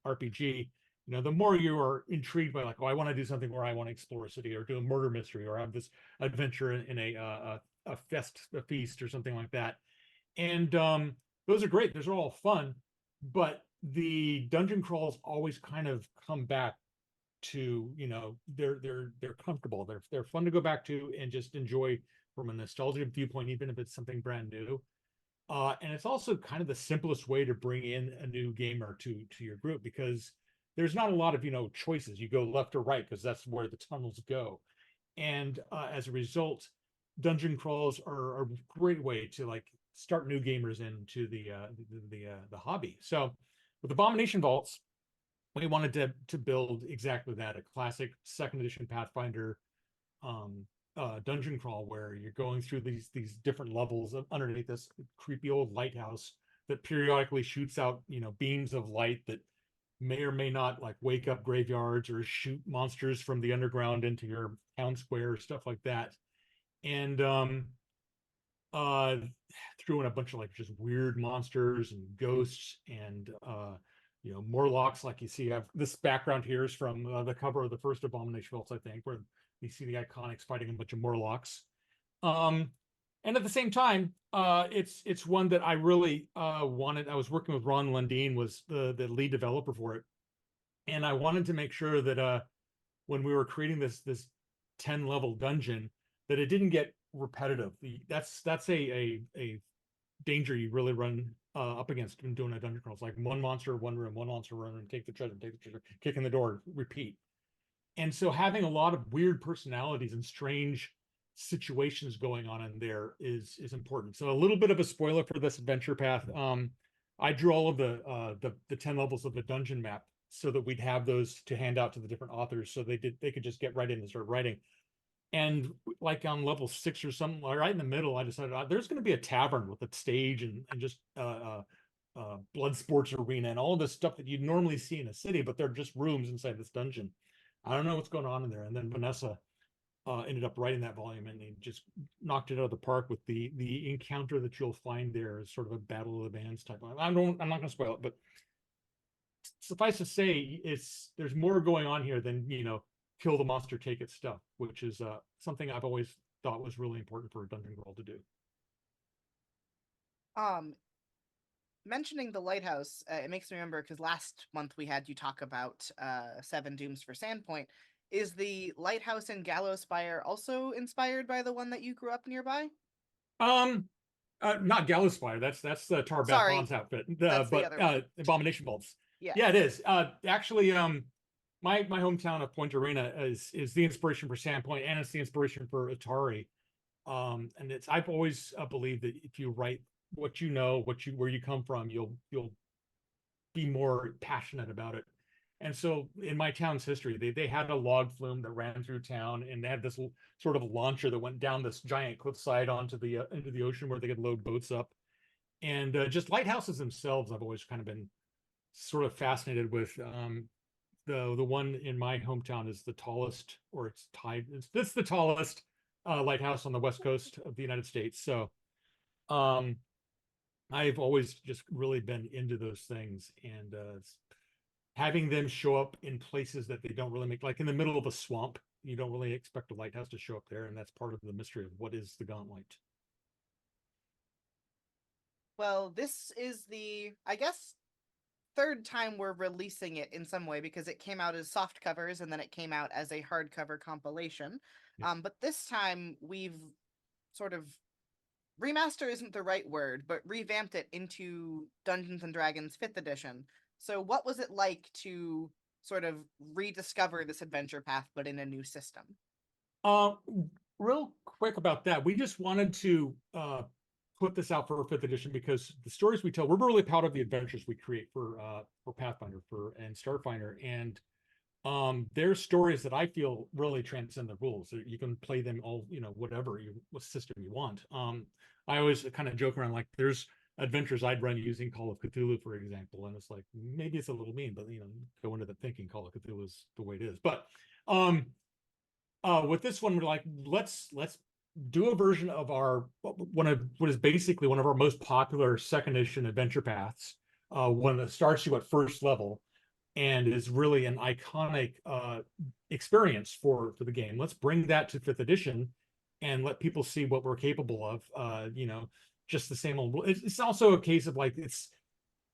RPG, the more you are intrigued by like, oh, I want to do something where I want to explore a city or do a murder mystery or have this adventure in a feast or something like that. And those are great. Those are all fun, but the dungeon crawls always kind of come back to, they're comfortable. They're fun to go back to and just enjoy from a nostalgia viewpoint, even if it's something brand new. And it's also kind of the simplest way to bring in a new gamer to your group, because there's not a lot of choices. You go left or right because that's where the tunnels go, and as a result, dungeon crawls are a great way to like start new gamers into the hobby. So with Abomination Vaults, we wanted to build exactly that, a classic second edition Pathfinder dungeon crawl where you're going through these different levels of underneath this creepy old lighthouse that periodically shoots out beams of light that may or may not like wake up graveyards or shoot monsters from the underground into your town square, stuff like that. And threw in a bunch of like just weird monsters and ghosts and Morlocks, like you see. I have this background here is from the cover of the first Abomination Vaults, I think, where you see the Iconics fighting a bunch of Morlocks. And at the same time, it's one that I really wanted. I was working with Ron Lundeen, was the lead developer for it, and I wanted to make sure that when we were creating this 10-level dungeon, that it didn't get repetitive. That's a danger you really run up against when doing a dungeon crawl. It's like one monster, one room, one monster, run and take the treasure, kick in the door, repeat. And so having a lot of weird personalities and strange situations going on in there is important. So a little bit of a spoiler for this adventure path. I drew all of the 10 levels of the dungeon map so that we'd have those to hand out to the different authors, so they could just get right in and start writing. And like on level 6 or something, right in the middle, I decided there's going to be a tavern with a stage and just blood sports arena and all of this stuff that you'd normally see in a city, but they're just rooms inside this dungeon. I don't know what's going on in there. And then Vanessa ended up writing that volume, and they just knocked it out of the park with the encounter that you'll find there is sort of a battle of the bands type. I'm not going to spoil it, but suffice to say, there's more going on here than kill the monster, take its stuff, which is something I've always thought was really important for a dungeon crawl to do. Mentioning the lighthouse, it makes me remember because last month we had you talk about Seven Dooms for Sandpoint. Is the lighthouse in Gallows Spire also inspired by the one that you grew up nearby? Not Gallows Spire. That's the Tar Bath Sorry, Bonds outfit. that's the But other one. Abomination Vaults. Yes. Yeah, it is. Actually, my hometown of Point Arena is the inspiration for Sandpoint, and it's the inspiration for Atari. And I've always believed that if you write what you know, where you come from, you'll be more passionate about it. And so in my town's history, they had a log flume that ran through town, and they had this sort of launcher that went down this giant cliffside onto into the ocean where they could load boats up. And just lighthouses themselves, I've always kind of been sort of fascinated with. The one in my hometown is the tallest, or it's the tallest lighthouse on the west coast of the United States. So I've always just really been into those things, and having them show up in places that they don't really make, like in the middle of a swamp, you don't really expect a lighthouse to show up there, and that's part of the mystery of what is the Gauntlet. Well, this is the, I guess, third time we're releasing it in some way, because it came out as soft covers and then it came out as a hardcover compilation. Yes. But this time we've sort of remaster isn't the right word, but revamped it into Dungeons and Dragons 5th edition. So what was it like to sort of rediscover this adventure path, but in a new system? Real quick about that, we just wanted to put this out for 5th edition because the stories we tell, we're really proud of the adventures we create for Pathfinder and Starfinder, and there's stories that I feel really transcend the rules. You can play them all, whatever what system you want. I always kind of joke around, like, there's adventures I'd run using Call of Cthulhu, for example, and it's like, maybe it's a little mean, but go into the thinking Call of Cthulhu is the way it is. But with this one, we're like, let's do a version of what is basically one of our most popular second edition adventure paths, one that starts you at first level and is really an iconic experience for the game. Let's bring that to 5th edition and let people see what we're capable of. Just the same old. It's also a case of, like, it's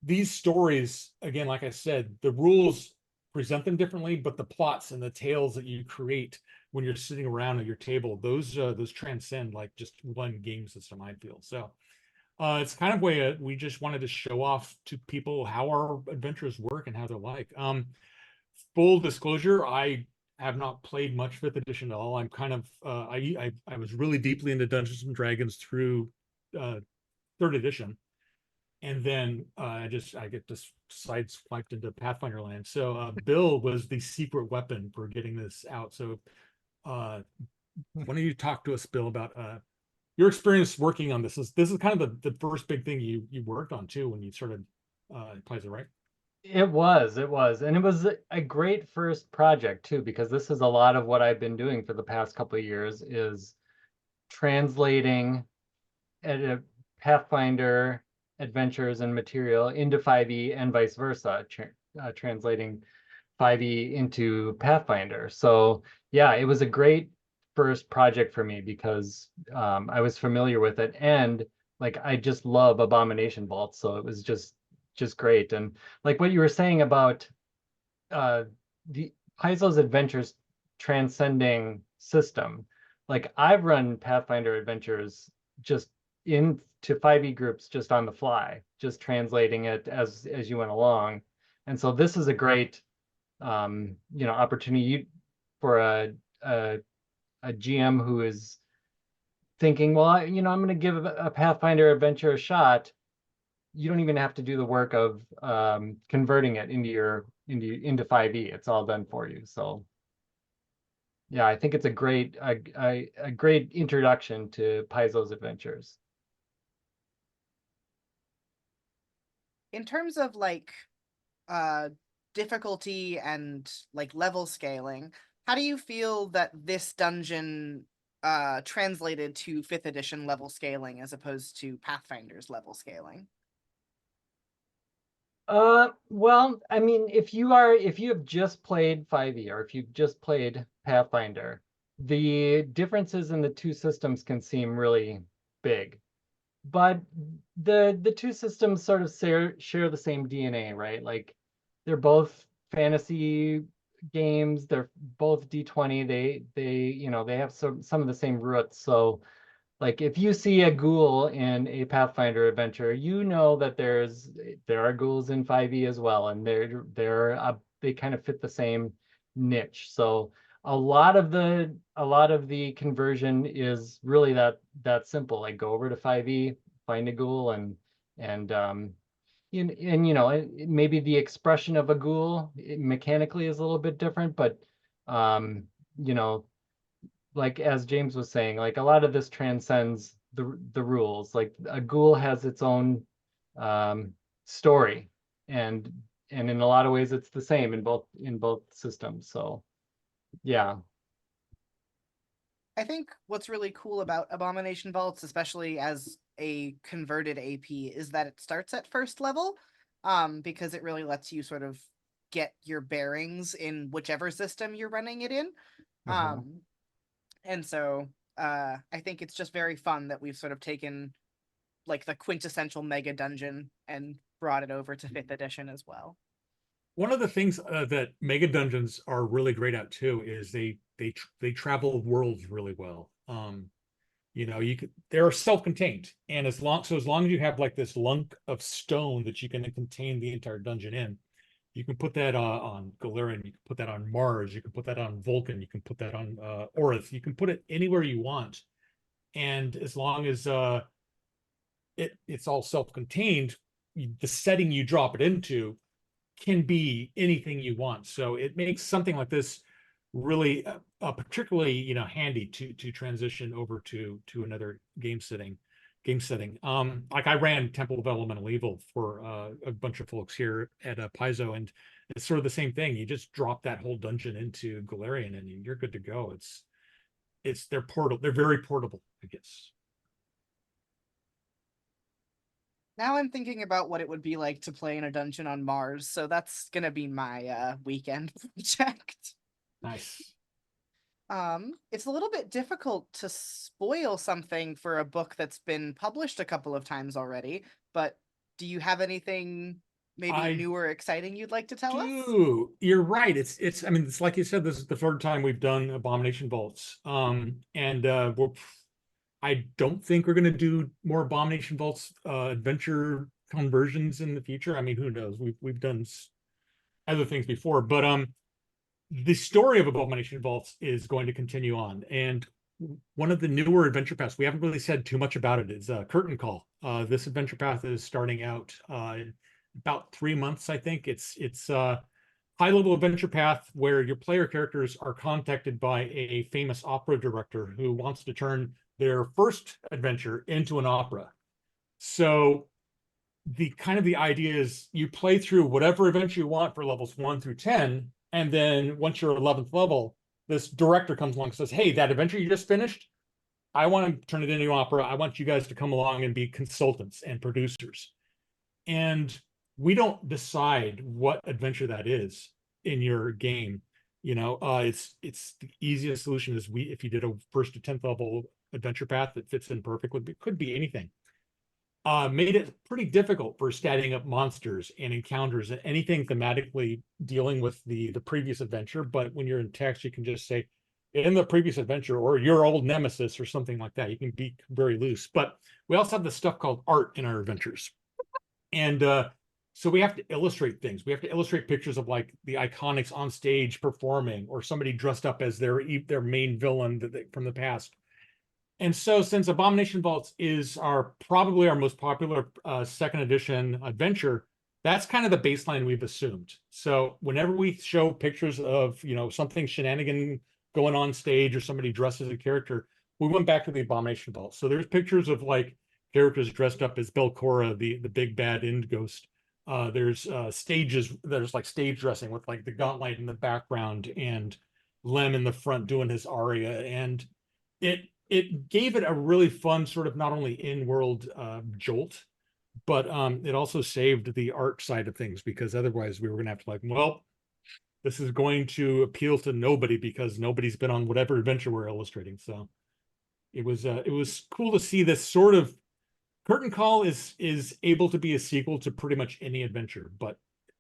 these stories, again, like I said, the rules present them differently, but the plots and the tales that you create when you're sitting around at your table, those transcend like just one game system, I feel. So it's kind of way we just wanted to show off to people how our adventures work and how they're like. Full disclosure, I have not played much 5th edition at all. I'm kind of I was really deeply into Dungeons and Dragons through 3rd edition, and then I get just sideswiped into Pathfinder land. So Bill was the secret weapon for getting this out. So why don't you talk to us, Bill, about your experience working on this? This is kind of the first big thing you worked on too when you started Paizo, right? It was, and it was a great first project too, because this is a lot of what I've been doing for the past couple of years, is translating Pathfinder adventures and material into 5e and vice versa, translating 5e into Pathfinder. So yeah, it was a great first project for me because I was familiar with it, and like I just love Abomination Vaults, so it was just great. And like what you were saying about the Paizo's adventures transcending system, like I've run Pathfinder adventures just into 5e groups just on the fly, just translating it as you went along. And so this is a great opportunity for a GM who is thinking, well, I'm going to give a Pathfinder adventure a shot. You don't even have to do the work of converting it into 5e. It's all done for you. So yeah, I think it's a great introduction to Paizo's adventures. In terms of like difficulty and like level scaling, How do you feel that this dungeon translated to 5th edition level scaling as opposed to Pathfinder's level scaling? Well, I mean, if you have just played 5e or if you've just played Pathfinder, the differences in the two systems can seem really big. But the two systems sort of share the same DNA, right? Like they're both fantasy games, they're both D20, they have some of the same roots. So like if you see a ghoul in a Pathfinder adventure, you know that there are ghouls in 5e as well, and they kind of fit the same niche. So a lot of the conversion is really that simple. Like go over to 5e, find a ghoul, and maybe the expression of a ghoul mechanically is a little bit different, but you know, like as James was saying, like a lot of this transcends the rules. Like a ghoul has its own story, and in a lot of ways it's the same in both systems. So yeah. I think what's really cool about Abomination Vaults, especially as a converted AP, is that it starts at first level, because it really lets you sort of get your bearings in whichever system you're running it in. And so I think it's just very fun that we've sort of taken like the quintessential mega dungeon and brought it over to 5th edition as well. One of the things that mega dungeons are really great at too is they travel worlds really well. They're self-contained, and as long as you have like this lunk of stone that you can contain the entire dungeon in, you can put that on Galarian, you can put that on Mars, you can put that on Vulcan, you can put that on Orith, you can put it anywhere you want, and as long as it's all self-contained, the setting you drop it into can be anything you want. So it makes something like this really particularly handy to transition over to another game setting. Like I ran Temple of Elemental Evil for a bunch of folks here at Paizo, and it's sort of the same thing. You just drop that whole dungeon into Galarian and you're good to go. They're portable. They're very portable, I guess. Now I'm thinking about what it would be like to play in a dungeon on Mars, so that's gonna be my weekend project. Nice. It's a little bit difficult to spoil something for a book that's been published a couple of times already, but do you have anything maybe new or exciting you'd like to tell us? You're right. It's like you said, this is the third time we've done Abomination Vaults. I don't think we're going to do more Abomination Vaults adventure conversions in the future. I mean, who knows? We've done other things before, but the story of Abomination Vaults is going to continue on. And one of the newer adventure paths, we haven't really said too much about it, is Curtain Call. This adventure path is starting out in about 3 months, I think. It's a high-level adventure path where your player characters are contacted by a famous opera director who wants to turn their first adventure into an opera. So the idea is you play through whatever adventure you want for levels 1 through 10, and then once you're 11th level, this director comes along and says, hey, that adventure you just finished, I want to turn it into an opera. I want you guys to come along and be consultants and producers. And we don't decide what adventure that is in your game. It's the easiest solution is if you did a 1st to 10th level adventure path that fits in perfectly, it could be anything. Made it pretty difficult for statting up monsters and encounters and anything thematically dealing with the previous adventure. But when you're in text, you can just say in the previous adventure or your old nemesis or something like that. You can be very loose. But we also have this stuff called art in our adventures. And so we have to illustrate things. We have to illustrate pictures of like the iconics on stage performing, or somebody dressed up as their main villain from the past. And so since Abomination Vaults is probably our most popular 2nd edition adventure, that's kind of the baseline we've assumed. So whenever we show pictures of, something shenanigan going on stage or somebody dressed as a character, we went back to the Abomination Vault. So there's pictures of like characters dressed up as Belcora, the big bad end ghost. There's stages, there's like stage dressing with like the gauntlet in the background and Lem in the front doing his aria, and it gave it a really fun sort of not only in-world jolt, but it also saved the art side of things, because otherwise we were gonna have to, like, well, this is going to appeal to nobody because nobody's been on whatever adventure we're illustrating. So it was cool to see this sort of Curtain Call is able to be a sequel to pretty much any adventure, but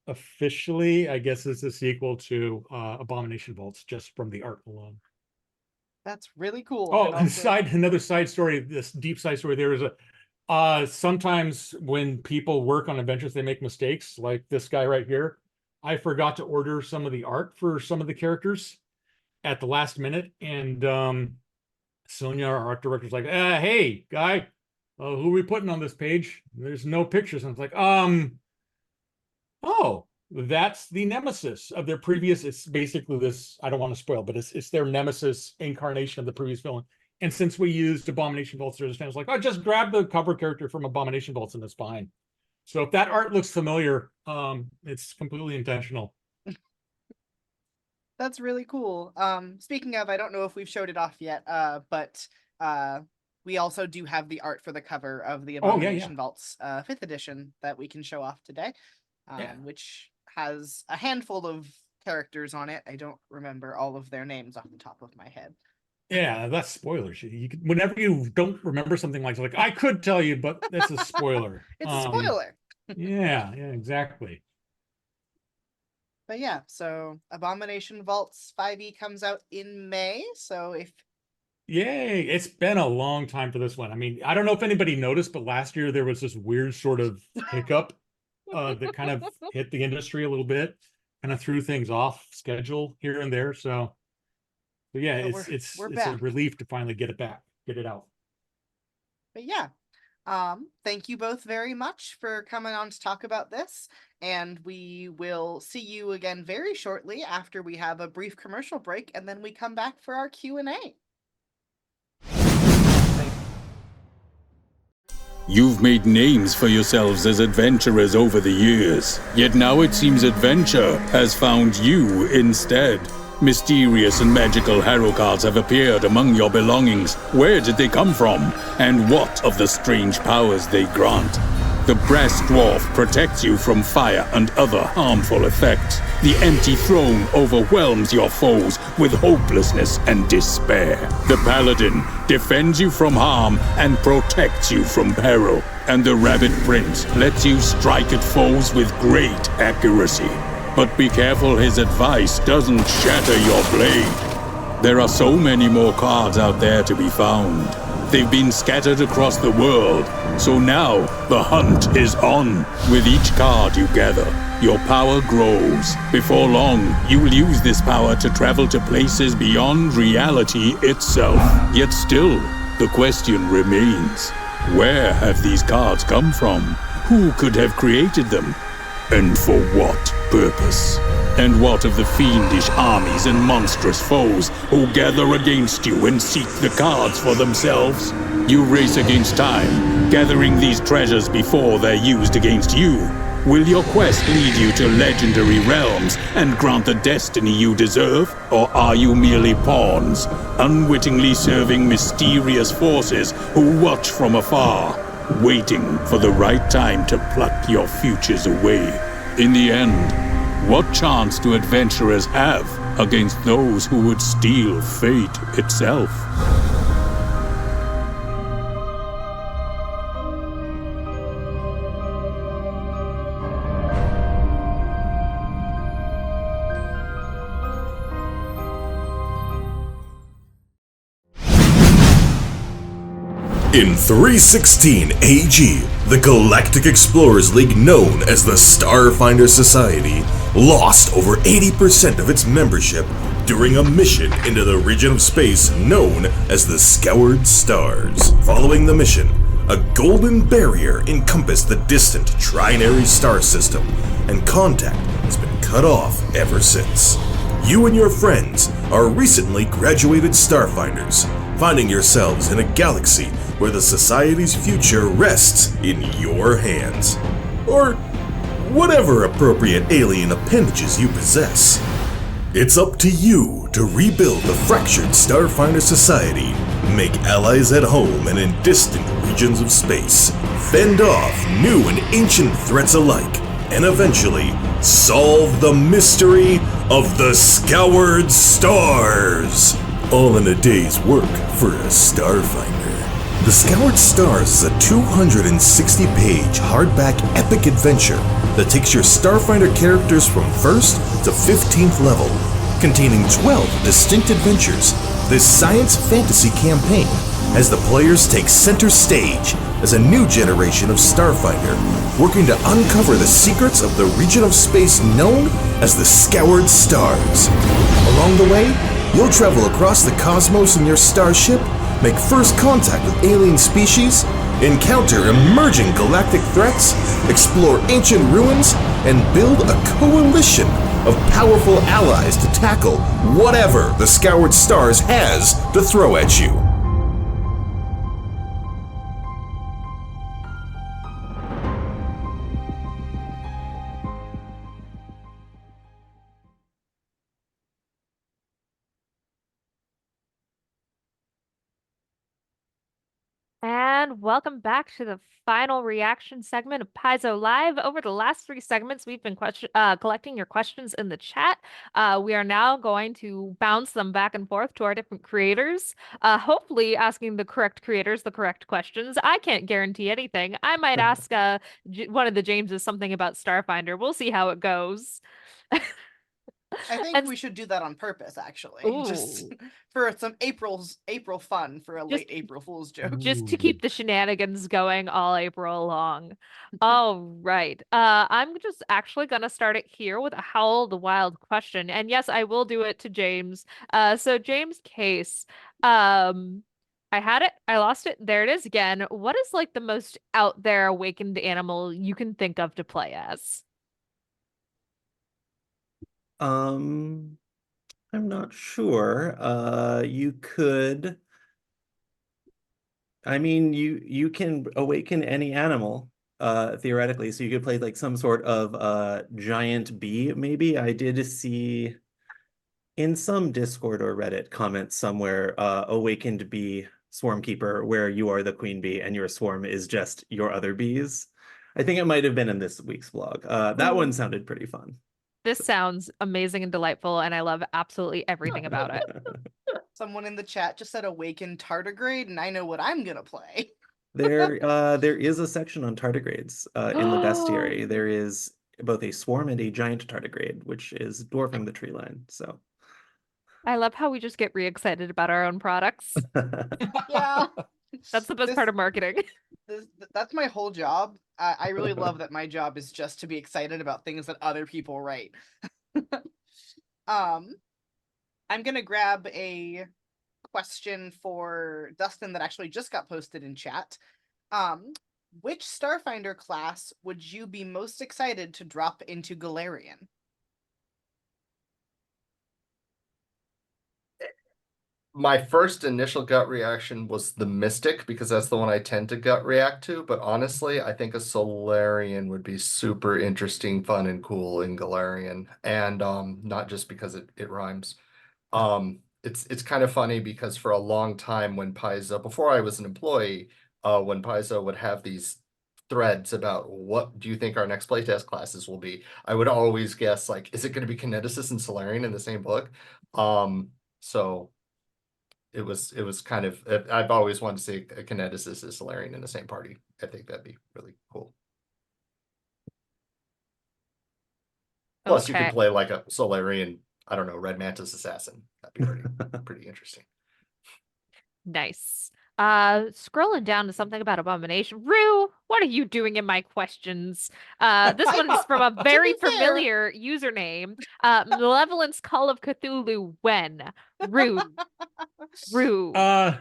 officially, I guess it's a sequel to Abomination Vaults just from the art alone. That's really cool. Oh, And also- another side story, this deep side story. There is sometimes when people work on adventures, they make mistakes, like this guy right here. I forgot to order some of the art for some of the characters at the last minute, and Sonia, our art director's like, hey, guy, who are we putting on this page? There's no pictures. And it's like, oh, that's the nemesis of their previous. It's basically this, I don't want to spoil, but it's their nemesis incarnation of the previous villain. And since we used Abomination Vaults, there's fans like, oh, just grab the cover character from Abomination Vaults and it's fine. So if that art looks familiar, it's completely intentional. That's really cool. Speaking of, I don't know if we've showed it off yet, but we also do have the art for the cover of the Abomination Vaults 5th edition that we can show off today, which has a handful of characters on it. I don't remember all of their names off the top of my head. Yeah, that's spoilers. Whenever you don't remember something like I could tell you, but that's a spoiler. It's a spoiler. yeah, exactly. But yeah, so Abomination Vaults 5e comes out in May. So if Yay, it's been a long time for this one. I mean, I don't know if anybody noticed, but last year there was this weird sort of hiccup that kind of hit the industry a little bit, kind of threw things off schedule here and there. So yeah, it's a relief to finally get it out. But yeah, thank you both very much for coming on to talk about this, and we will see you again very shortly after we have a brief commercial break, and then we come back for our Q&A. You've made names for yourselves as adventurers over the years, yet now it seems adventure has found you instead. Mysterious and magical hero cards have appeared among your belongings. Where did they come from? And what of the strange powers they grant? The brass dwarf protects you from fire and other harmful effects. The empty throne overwhelms your foes with hopelessness and despair. The paladin defends you from harm and protects you from peril. And the rabbit prince lets you strike at foes with great accuracy. But be careful his advice doesn't shatter your blade. There are so many more cards out there to be found. They've been scattered across the world, so now the hunt is on. With each card you gather, your power grows. Before long, you will use this power to travel to places beyond reality itself. Yet still, the question remains, where have these cards come from? Who could have created them? And for what purpose? And what of the fiendish armies and monstrous foes who gather against you and seek the cards for themselves? You race against time, gathering these treasures before they're used against you. Will your quest lead you to legendary realms and grant the destiny you deserve? Or are you merely pawns, unwittingly serving mysterious forces who watch from afar, waiting for the right time to pluck your futures away? In the end, what chance do adventurers have against those who would steal fate itself? In 316 AG, the Galactic Explorers League, known as the Starfinder Society, lost over 80% of its membership during a mission into the region of space known as the Scoured Stars. Following the mission, a golden barrier encompassed the distant Trinary star system, and contact has been cut off ever since. You and your friends are recently graduated Starfinders, finding yourselves in a galaxy where the Society's future rests in your hands. Or whatever appropriate alien appendages you possess. It's up to you to rebuild the fractured Starfinder society, make allies at home and in distant regions of space, fend off new and ancient threats alike, and eventually solve the mystery of the Scoured Stars. All in a day's work for a Starfinder. The Scoured Stars is a 260-page hardback epic adventure that takes your Starfinder characters from 1st to 15th level, containing 12 distinct adventures. This science fantasy campaign has the players take center stage as a new generation of Starfinder, working to uncover the secrets of the region of space known as the Scoured Stars. Along the way, you'll travel across the cosmos in your starship, make first contact with alien species, encounter emerging galactic threats, explore ancient ruins, and build a coalition of powerful allies to tackle whatever the Scoured Stars has to throw at you. And welcome back to the final reaction segment of Paizo Live. Over the last 3 segments, we've been collecting your questions in the chat. We are now going to bounce them back and forth to our different creators, hopefully asking the correct creators the correct questions. I can't guarantee anything. I might ask one of the Jameses something about Starfinder. We'll see how it goes. I think we should do that on purpose, actually. Just for some April fun for a late April Fool's joke. Just to keep the shenanigans going all April long. All right. I'm just actually gonna start it here with a Howl the Wild question. And yes, I will do it to James. So James Case, I had it, I lost it. There it is again. What is like the most out there awakened animal you can think of to play as? I'm not sure. You could. I mean, you can awaken any animal, theoretically. So you could play like some sort of giant bee, maybe. I did see in some Discord or Reddit comments somewhere, awakened bee swarm keeper, where you are the queen bee and your swarm is just your other bees. I think it might have been in this week's vlog. That one sounded pretty fun. This sounds amazing and delightful, and I love absolutely everything about it. Someone in the chat just said awakened tardigrade, and I know what I'm gonna play. There is a section on tardigrades in the bestiary. There is both a swarm and a giant tardigrade, which is dwarfing the tree line. So I love how we just get re-excited about our own products. Yeah. That's the best part of marketing. That's my whole job. I really love that my job is just to be excited about things that other people write. I'm gonna grab a question for Dustin that actually just got posted in chat. Which Starfinder class would you be most excited to drop into Galarian? My first initial gut reaction was the Mystic, because that's the one I tend to gut react to. But honestly, I think a Solarian would be super interesting, fun, and cool in Galarian. And not just because it rhymes. It's kind of funny because for a long time when Paizo, before I was an employee, when Paizo would have these threads about what do you think our next playtest classes will be, I would always guess, like, is it going to be Kineticist and Solarian in the same book? So it was kind of, I've always wanted to see a Kineticist and Solarian in the same party. I think that'd be really cool. Plus, you could play like a Solarian, I don't know, Red Mantis Assassin. That'd be pretty interesting. Nice. Scrolling down to something about Abomination. Rue, what are you doing in my questions? This one is from a very familiar username. Malevolence Call of Cthulhu when? Rue.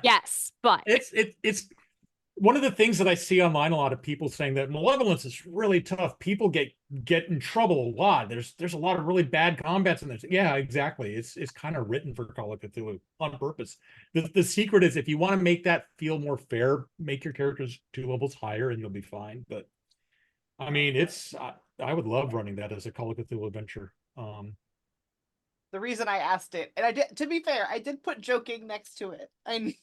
Yes, but it's one of the things that I see online, a lot of people saying that Malevolence is really tough. People get in trouble a lot. There's a lot of really bad combats in this. Yeah, exactly. It's kind of written for Call of Cthulhu on purpose. The secret is, if you want to make that feel more fair, make your characters 2 levels higher and you'll be fine. But I mean, I would love running that as a Call of Cthulhu adventure. the reason I asked it, and I did, to be fair, I did put joking next to it. And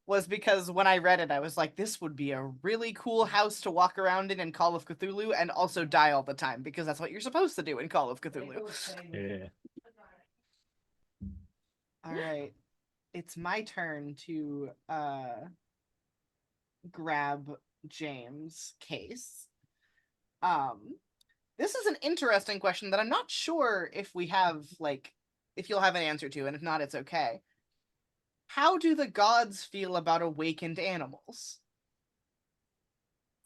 was because when I read it, I was like, this would be a really cool house to walk around in Call of Cthulhu and also die all the time, because that's what you're supposed to do in Call of Cthulhu. Yeah. All right. It's my turn to grab James' case. This is an interesting question that I'm not sure if we have, like, if you'll have an answer to, and if not, it's okay. How do the gods feel about awakened animals?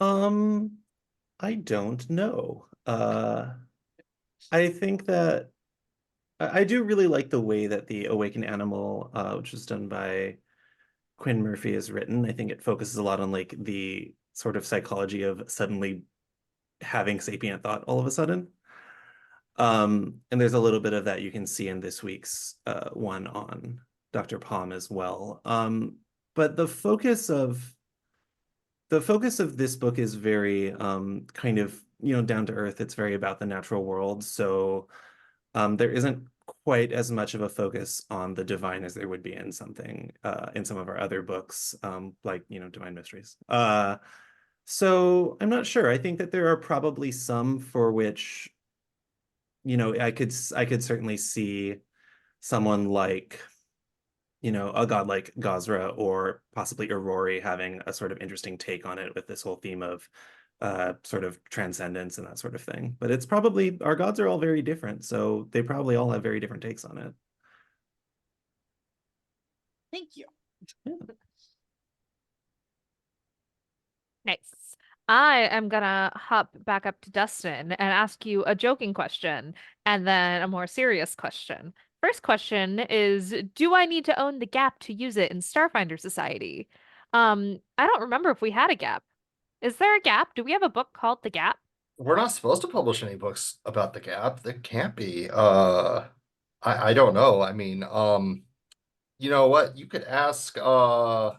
I don't know. I think that I do really like the way that the Awakened Animal, which was done by Quinn Murphy, is written. I think it focuses a lot on like the sort of psychology of suddenly having sapient thought all of a sudden. And there's a little bit of that you can see in this week's one on Dr. Palm as well. But the focus of this book is very kind of, down to earth. It's very about the natural world. So there isn't quite as much of a focus on the divine as there would be in something in some of our other books, like, Divine Mysteries. So I'm not sure. I think that there are probably some for which, I could certainly see someone like, a god like Gazra or possibly Aurori having a sort of interesting take on it with this whole theme of sort of transcendence and that sort of thing. But it's probably, our gods are all very different, so they probably all have very different takes on it. Thank you. Yeah. Nice. I am gonna hop back up to Dustin and ask you a joking question and then a more serious question. First question is, do I need to own the Gap to use it in Starfinder Society? I don't remember if we had a Gap. Is there a Gap? Do we have a book called The Gap? We're not supposed to publish any books about the Gap. There can't be. I don't know. I mean, you know what? You could ask. I'll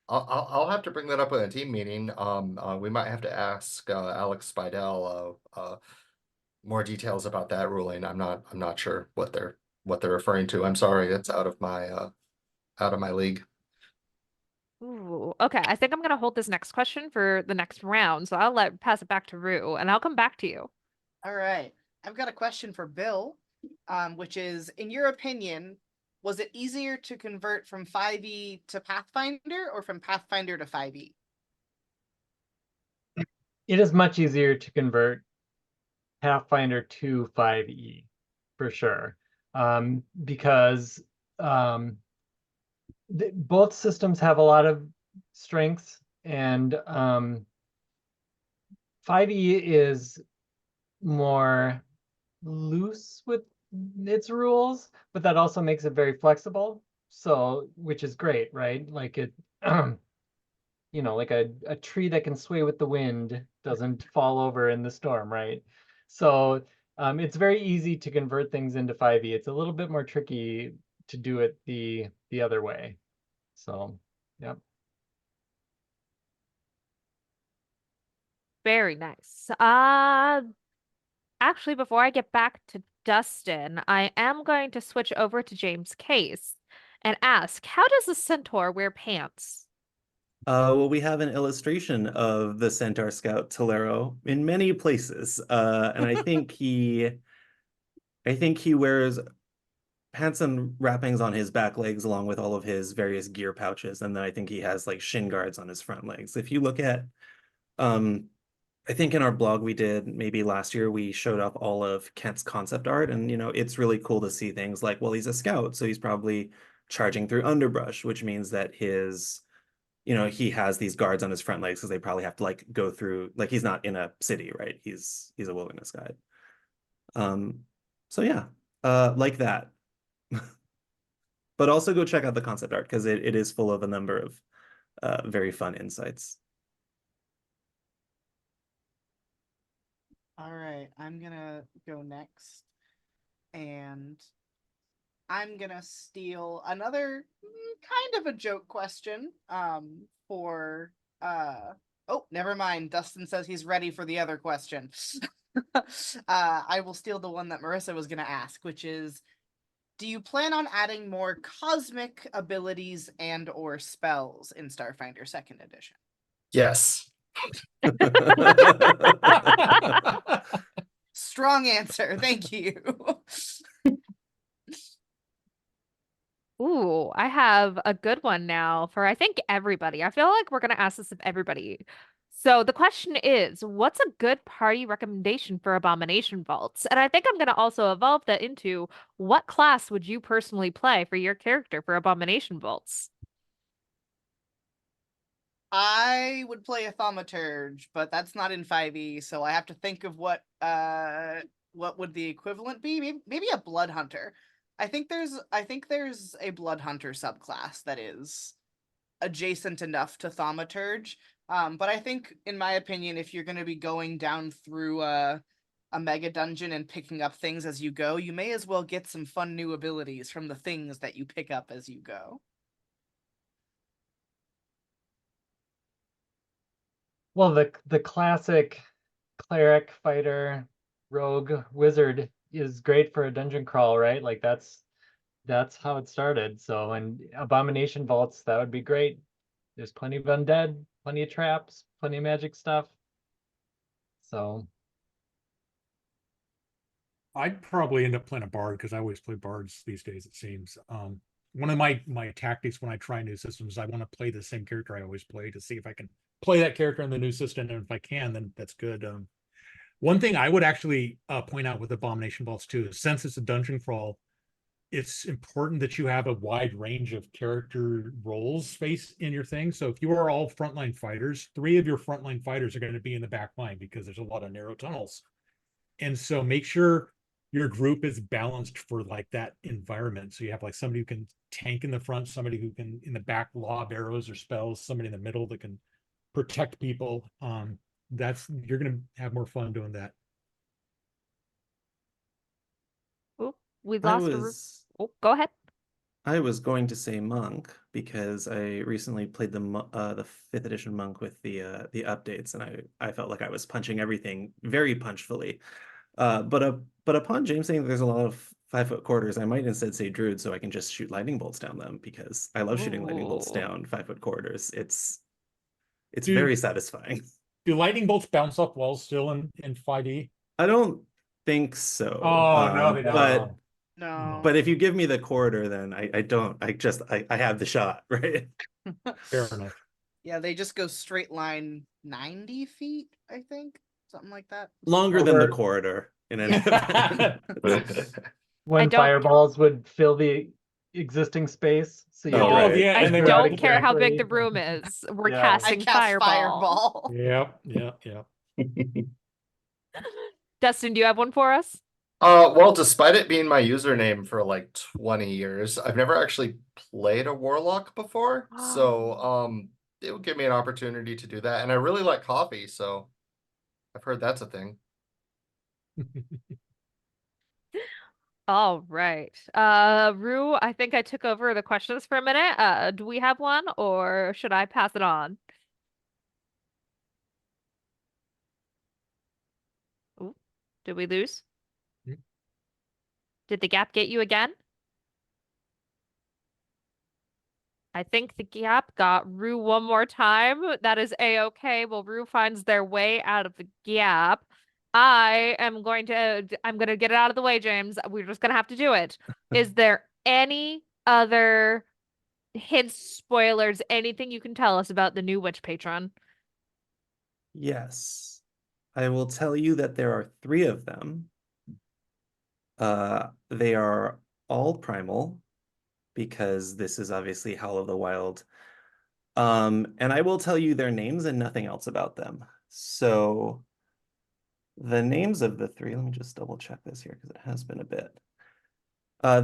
have to bring that up in a team meeting. We might have to ask Alex Spidell more details about that ruling. I'm not sure what they're referring to. I'm sorry, it's out of my league. Ooh, okay. I think I'm gonna hold this next question for the next round, so I'll pass it back to Rue, and I'll come back to you. All right. I've got a question for Bill, which is, in your opinion, was it easier to convert from 5e to Pathfinder or from Pathfinder to 5e? It is much easier to convert Pathfinder to 5e, for sure, because both systems have a lot of strengths, and 5e is more loose with its rules, but that also makes it very flexible. So, which is great, right? Like it, like a tree that can sway with the wind doesn't fall over in the storm, right? So it's very easy to convert things into 5e. It's a little bit more tricky to do it the other way. So, yep. Very nice. Actually, before I get back to Dustin, I am going to switch over to James' case and ask, how does the centaur wear pants? Well, we have an illustration of the Centaur Scout Tolero in many places, and I think he wears pants and wrappings on his back legs along with all of his various gear pouches, and then I think he has like shin guards on his front legs. If you look at, I think in our blog we did maybe last year, we showed up all of Kent's concept art, and it's really cool to see things like, well, he's a scout, so he's probably charging through underbrush, which means that his he has these guards on his front legs because they probably have to like go through, like he's not in a city, right? He's a wilderness guide. So yeah, like that. But also go check out the concept art because it is full of a number of very fun insights. All right, I'm gonna go next, and I'm gonna steal another kind of a joke question for oh, never mind. Dustin says he's ready for the other question. I will steal the one that Maryssa was going to ask, which is, do you plan on adding more cosmic abilities and or spells in Starfinder Second Edition? Yes. Strong answer. Thank you. Ooh, I have a good one now for I think everybody. I feel like we're gonna ask this of everybody. So the question is, what's a good party recommendation for Abomination Vaults? And I think I'm gonna also evolve that into what class would you personally play for your character for Abomination Vaults? I would play a thaumaturge, but that's not in 5e, so I have to think of what would the equivalent be? Maybe a blood hunter. I think there's a blood hunter subclass that is adjacent enough to thaumaturge. But I think, in my opinion, if you're going to be going down through a mega dungeon and picking up things as you go, you may as well get some fun new abilities from the things that you pick up as you go. Well, the classic cleric, fighter, rogue, wizard is great for a dungeon crawl, right? Like that's how it started. So, and Abomination Vaults, that would be great. There's plenty of undead, plenty of traps, plenty of magic stuff. So I'd probably end up playing a bard because I always play bards these days, it seems. One of my tactics when I try new systems, I want to play the same character I always play to see if I can play that character in the new system, and if I can, then that's good. One thing I would actually point out with Abomination Vaults too is, since it's a dungeon crawl, it's important that you have a wide range of character roles space in your thing. So if you are all frontline fighters, 3 of your frontline fighters are going to be in the back line because there's a lot of narrow tunnels. And so make sure your group is balanced for like that environment. So you have like somebody who can tank in the front, somebody who can in the back lob arrows or spells, somebody in the middle that can protect people. You're gonna have more fun doing that. Oh, we I lost was Oh, go ahead. I was going to say monk because I recently played the 5th edition monk with the updates, and I felt like I was punching everything very punchfully. But upon James saying there's a lot of 5-foot quarters, I might instead say druid so I can just shoot lightning bolts down them, because I love shooting lightning bolts Ooh. down 5-foot quarters. It's Do- very satisfying. Do lightning bolts bounce off walls still in 5e? I don't think so. Oh, no, they don't. No. But if you give me the corridor, then I don't. I have the shot, right? Fair enough. Yeah, they just go straight line 90 feet, I think. Something like that. Longer than the Over- corridor in an event. when don't- fireballs would fill the existing space. So you Oh, right. Yeah, I and they don't would- care how big the room is. We're Yeah. I casting cast fireball. Yep. Dustin, do you have one for us? Well, despite it being my username for like 20 years, I've never actually played a warlock before. So, it would give me an opportunity to do that. And I really like coffee, so I've heard that's a thing. All right. Rue, I think I took over the questions for a minute. Do we have one, or should I pass it on? Ooh, did we lose? Hmm. Did the gap get you again? I think the gap got Rue one more time. That is a-okay. Well, Rue finds their way out of the gap. I'm going to get it out of the way, James. We're just gonna have to do it. Is there any other hints, spoilers, anything you can tell us about the new witch patron? Yes. I will tell you that there are 3 of them. They are all primal, because this is obviously Howl of the Wild. And I will tell you their names and nothing else about them. So the names of the 3, let me just double check this here because it has been a bit.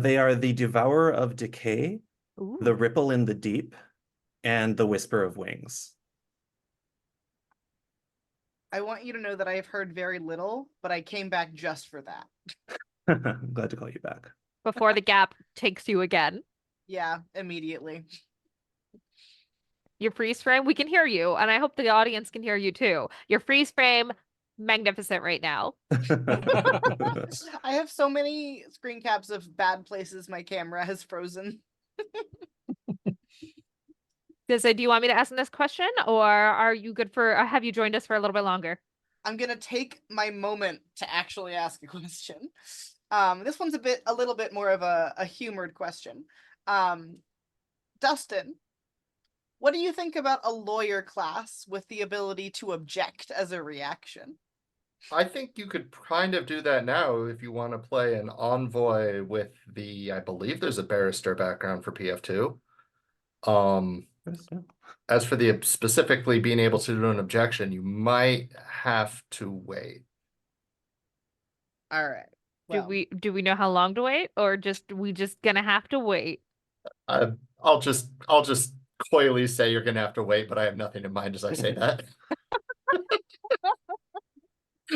They are the Devourer of Decay, Ooh. the Ripple in the Deep, and the Whisper of Wings. I want you to know that I have heard very little, but I came back just for that. I'm glad to call you back. Before the gap takes you again. Yeah, immediately. Your freeze frame, we can hear you, and I hope the audience can hear you too. Your freeze frame magnificent right now. I have so many screen caps of bad places my camera has frozen. Do you want me to ask this question, or are you good for? Have you joined us for a little bit longer? I'm gonna take my moment to actually ask a question. This one's a little bit more of a humored question. Dustin, what do you think about a lawyer class with the ability to object as a reaction? I think you could kind of do that now if you want to play an envoy with I believe there's a barrister background for PF2. As for the specifically being able to do an objection, you might have to wait. All right. Well, Do we know how long to wait, or we just gonna have to wait? I'll just coyly say you're gonna have to wait, but I have nothing in mind as I say that.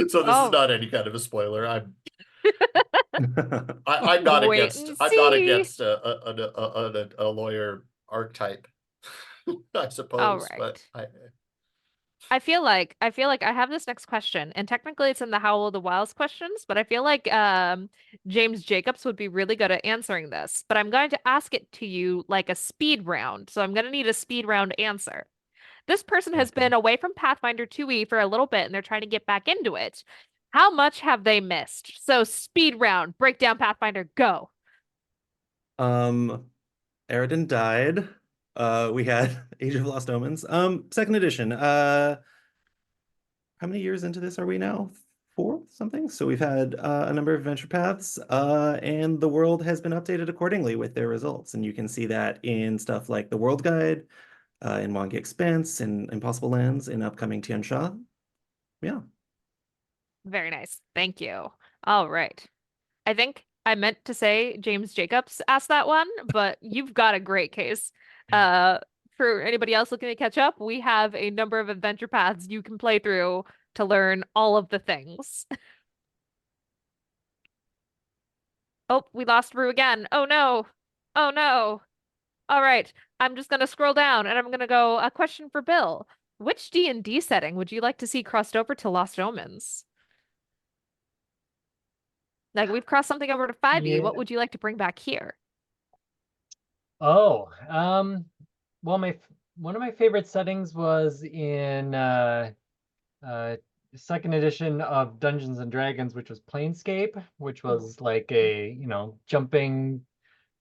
So this is not any kind of a spoiler. I'm not Wait against and I'm not see. against a lawyer archetype, I suppose, but I feel like I have this next question, and technically it's in the Howl of the Wilds questions, but I feel like James Jacobs would be really good at answering this. But I'm going to ask it to you like a speed round, so I'm going to need a speed round answer. This person has been away from Pathfinder 2e for a little bit, and they're trying to get back into it. How much have they missed? So speed round, breakdown Pathfinder, go. Aridin died. We had Age of Lost Omens. Second edition. How many years into this are we now? 4 something? So we've had a number of adventure paths, and the world has been updated accordingly with their results. And you can see that in stuff like the World Guide, in Wangi Expanse, and Impossible Lands, in upcoming Tian Sha. Yeah. Very nice. Thank you. All right. I think I meant to say James Jacobs asked that one, but you've got a great case. For anybody else looking to catch up, we have a number of adventure paths you can play through to learn all of the things. Oh, we lost Rue again. Oh no. Oh no. All right. I'm just going to scroll down and I'm going to go a question for Bill. Which D&D setting would you like to see crossed over to Lost Omens? Like we've crossed something over to 5e. Yeah. What would you like to bring back here? Oh, well, one of my favorite settings was in second edition of Dungeons and Dragons, which was Planescape, which was like a, jumping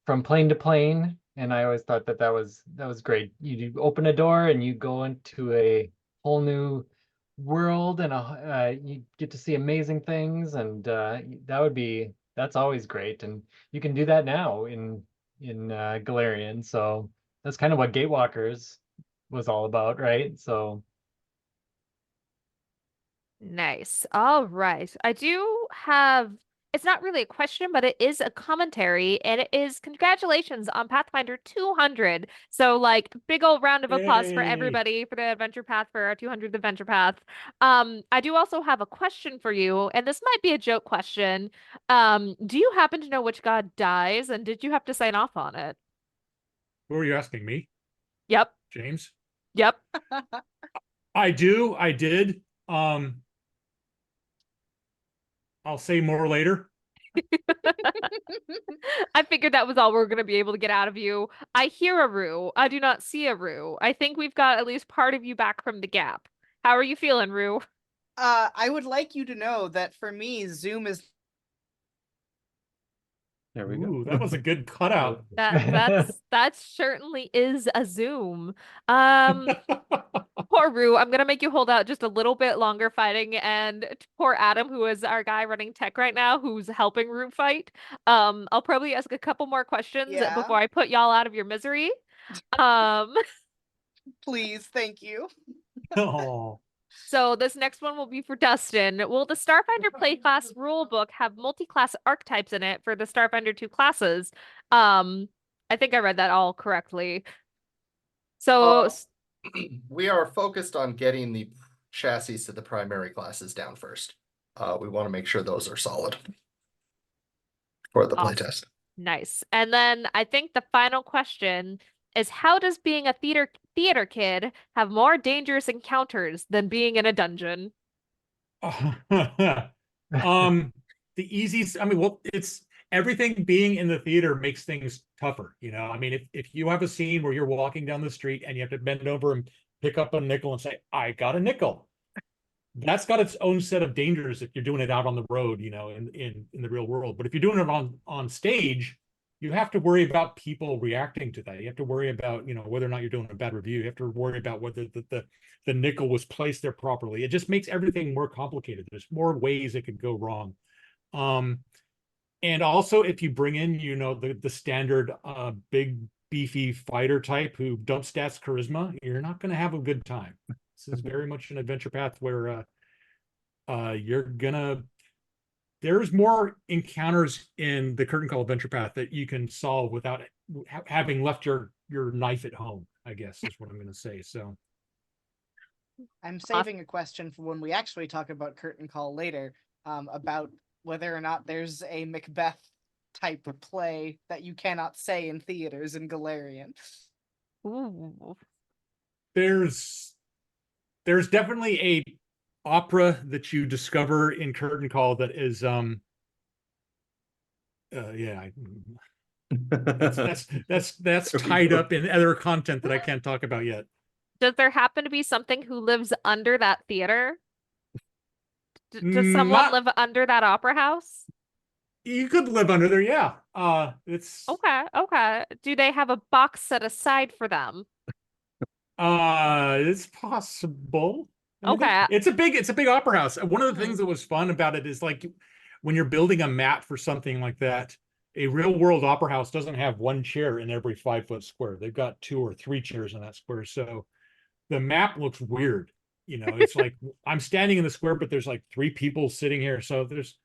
from plane to plane. And I always thought that was great. You open a door and you go into a whole new world, and you get to see amazing things, and that's always great. And you can do that now in Galarian. So that's kind of what Gatewalkers was all about, right? So Nice. All right. I do have, it's not really a question, but it is a commentary, and it is congratulations on Pathfinder 200. So, like, big old round of applause for Yay. everybody for the adventure path, for our 200th adventure path. I do also have a question for you, and this might be a joke question. Do you happen to know which god dies, and did you have to sign off on it? Who are you asking, me? Yep. James? Yep. I did. I'll say more later. I figured that was all we're going to be able to get out of you. I hear a Rue. I do not see a Rue. I think we've got at least part of you back from the gap. How are you feeling, Rue? I would like you to know that for me, Zoom is. There we Ooh, go. that was a good cutout. That certainly is a Zoom. Poor Rue, I'm gonna make you hold out just a little bit longer fighting, and poor Adam, who is our guy running tech right now, who's helping Rue fight. I'll probably ask a couple more questions before I put y'all out of your misery. Please, thank you. Oh. So this next one will be for Dustin. Will the Starfinder playclass rulebook have multi-class archetypes in it for the Starfinder 2 classes? I think I read that all correctly. So we are focused on getting the chassis to the primary classes down first. We want to make sure those are solid for the playtest. Nice. And then I think the final question is, how does being a theater kid have more dangerous encounters than being in a dungeon? The easiest, I mean, well, it's everything being in the theater makes things tougher, you know. I mean, if you have a scene where you're walking down the street and you have to bend over and pick up a nickel and say, I got a nickel. That's got its own set of dangers if you're doing it out on the road, you know, in the real world. But if you're doing it on stage, you have to worry about people reacting to that. You have to worry about, you know, whether or not you're doing a bad review. You have to worry about whether the nickel was placed there properly. It just makes everything more complicated. There's more ways it could go wrong. And also if you bring in, you know, the standard big beefy fighter type who dump stats charisma, you're not going to have a good time. This is very much an adventure path where there's more encounters in the Curtain Call adventure path that you can solve without having left your knife at home, I guess is what I'm going to say. So I'm saving a question for when we actually talk about Curtain Call later, about whether or not there's a Macbeth type of play that you cannot say in theaters in Galarian. Ooh. There's definitely a opera that you discover in Curtain Call that is that's tied up in other content that I can't talk about yet. Does there happen to be something who lives under that theater? Does someone live under that opera house? You could live under there, yeah. It's okay. Do they have a box set aside for them? It's possible. I mean, Okay. it's a big opera house. One of the things that was fun about it is like when you're building a map for something like that, a real world opera house doesn't have one chair in every 5-foot square. They've got 2 or 3 chairs in that square. So the map looks weird. You know, it's like I'm standing in the square, but there's like 3 people sitting here. So there's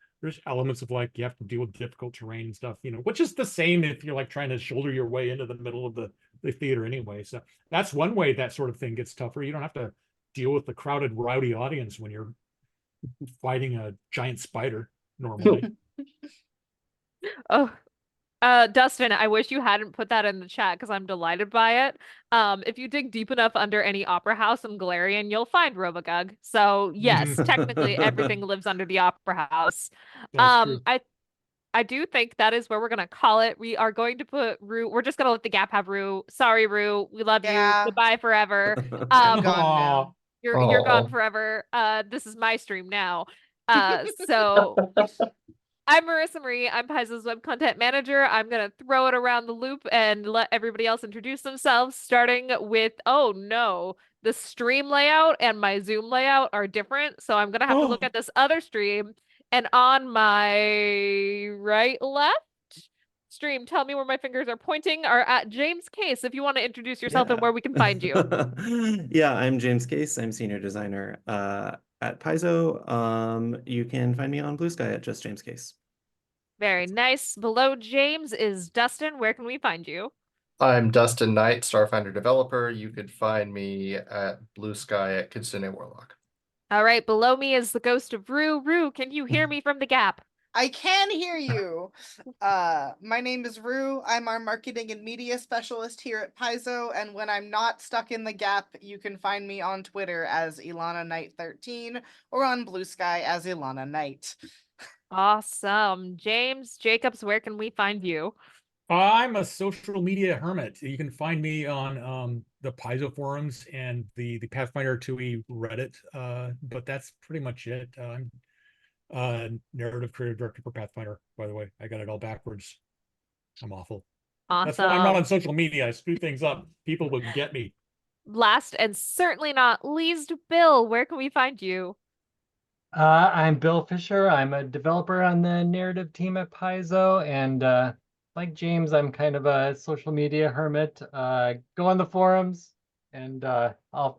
elements of like you have to deal with difficult terrain and stuff, you know, which is the same if you're like trying to shoulder your way into the middle of the theater anyway. So that's one way that sort of thing gets tougher. You don't have to deal with the crowded, rowdy audience when you're fighting a giant spider normally. Oh, Dustin, I wish you hadn't put that in the chat because I'm delighted by it. If you dig deep enough under any opera house in Galarian, you'll find Robogug. So yes, technically everything lives under the opera house. That's true. I do think that is where we're gonna call it. We are going to put Rue. We're just gonna let the Gap have Rue. Sorry, Rue. We love you. Goodbye forever. I'm gone now. You're gone forever. This is my stream now. So I'm Maryssa Marie. I'm Paizo's web content manager. I'm going to throw it around the loop and let everybody else introduce themselves, starting with, oh no, the stream layout and my Zoom layout are different. So I'm going to have to look at this other stream. And on my left stream, tell me where my fingers are pointing, are at James Case. If you want to introduce yourself and where we can find you. Yeah, I'm James Case. I'm senior designer at Paizo. You can find me on Blue Sky at just James Case. Very nice. Below James is Dustin. Where can we find you? I'm Dustin Knight, Starfinder developer. You could find me at Blue Sky at Kitsune Warlock. All right, below me is the ghost of Rue. Rue, can you hear me from the Gap? I can hear you. My name is Rue. I'm our marketing and media specialist here at Paizo, and when I'm not stuck in the Gap, you can find me on Twitter as Ilana Knight 13 or on Blue Sky as Ilana Knight. Awesome. James Jacobs, where can we find you? I'm a social media hermit. You can find me on the Paizo forums and the Pathfinder 2e Reddit, but that's pretty much it. I'm narrative creative director for Pathfinder, by the way. I got it all backwards. I'm awful. Awesome. That's why I'm not on social media. I screw things up. People would get me. Last and certainly not least, Bill, where can we find you? I'm Bill Fisher. I'm a developer on the narrative team at Paizo, and like James, I'm kind of a social media hermit. Go on the forums, and I'll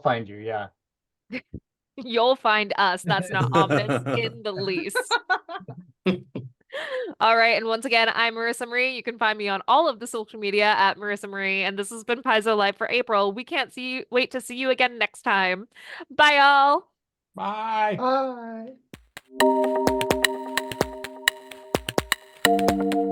find you. Yeah. You'll find us. That's not ominous in the least. All right. And once again, I'm Maryssa Marie. You can find me on all of the social media at Maryssa Marie. And this has been Paizo Live for April. We can't wait to see you again next time. Bye, all. Bye. Bye.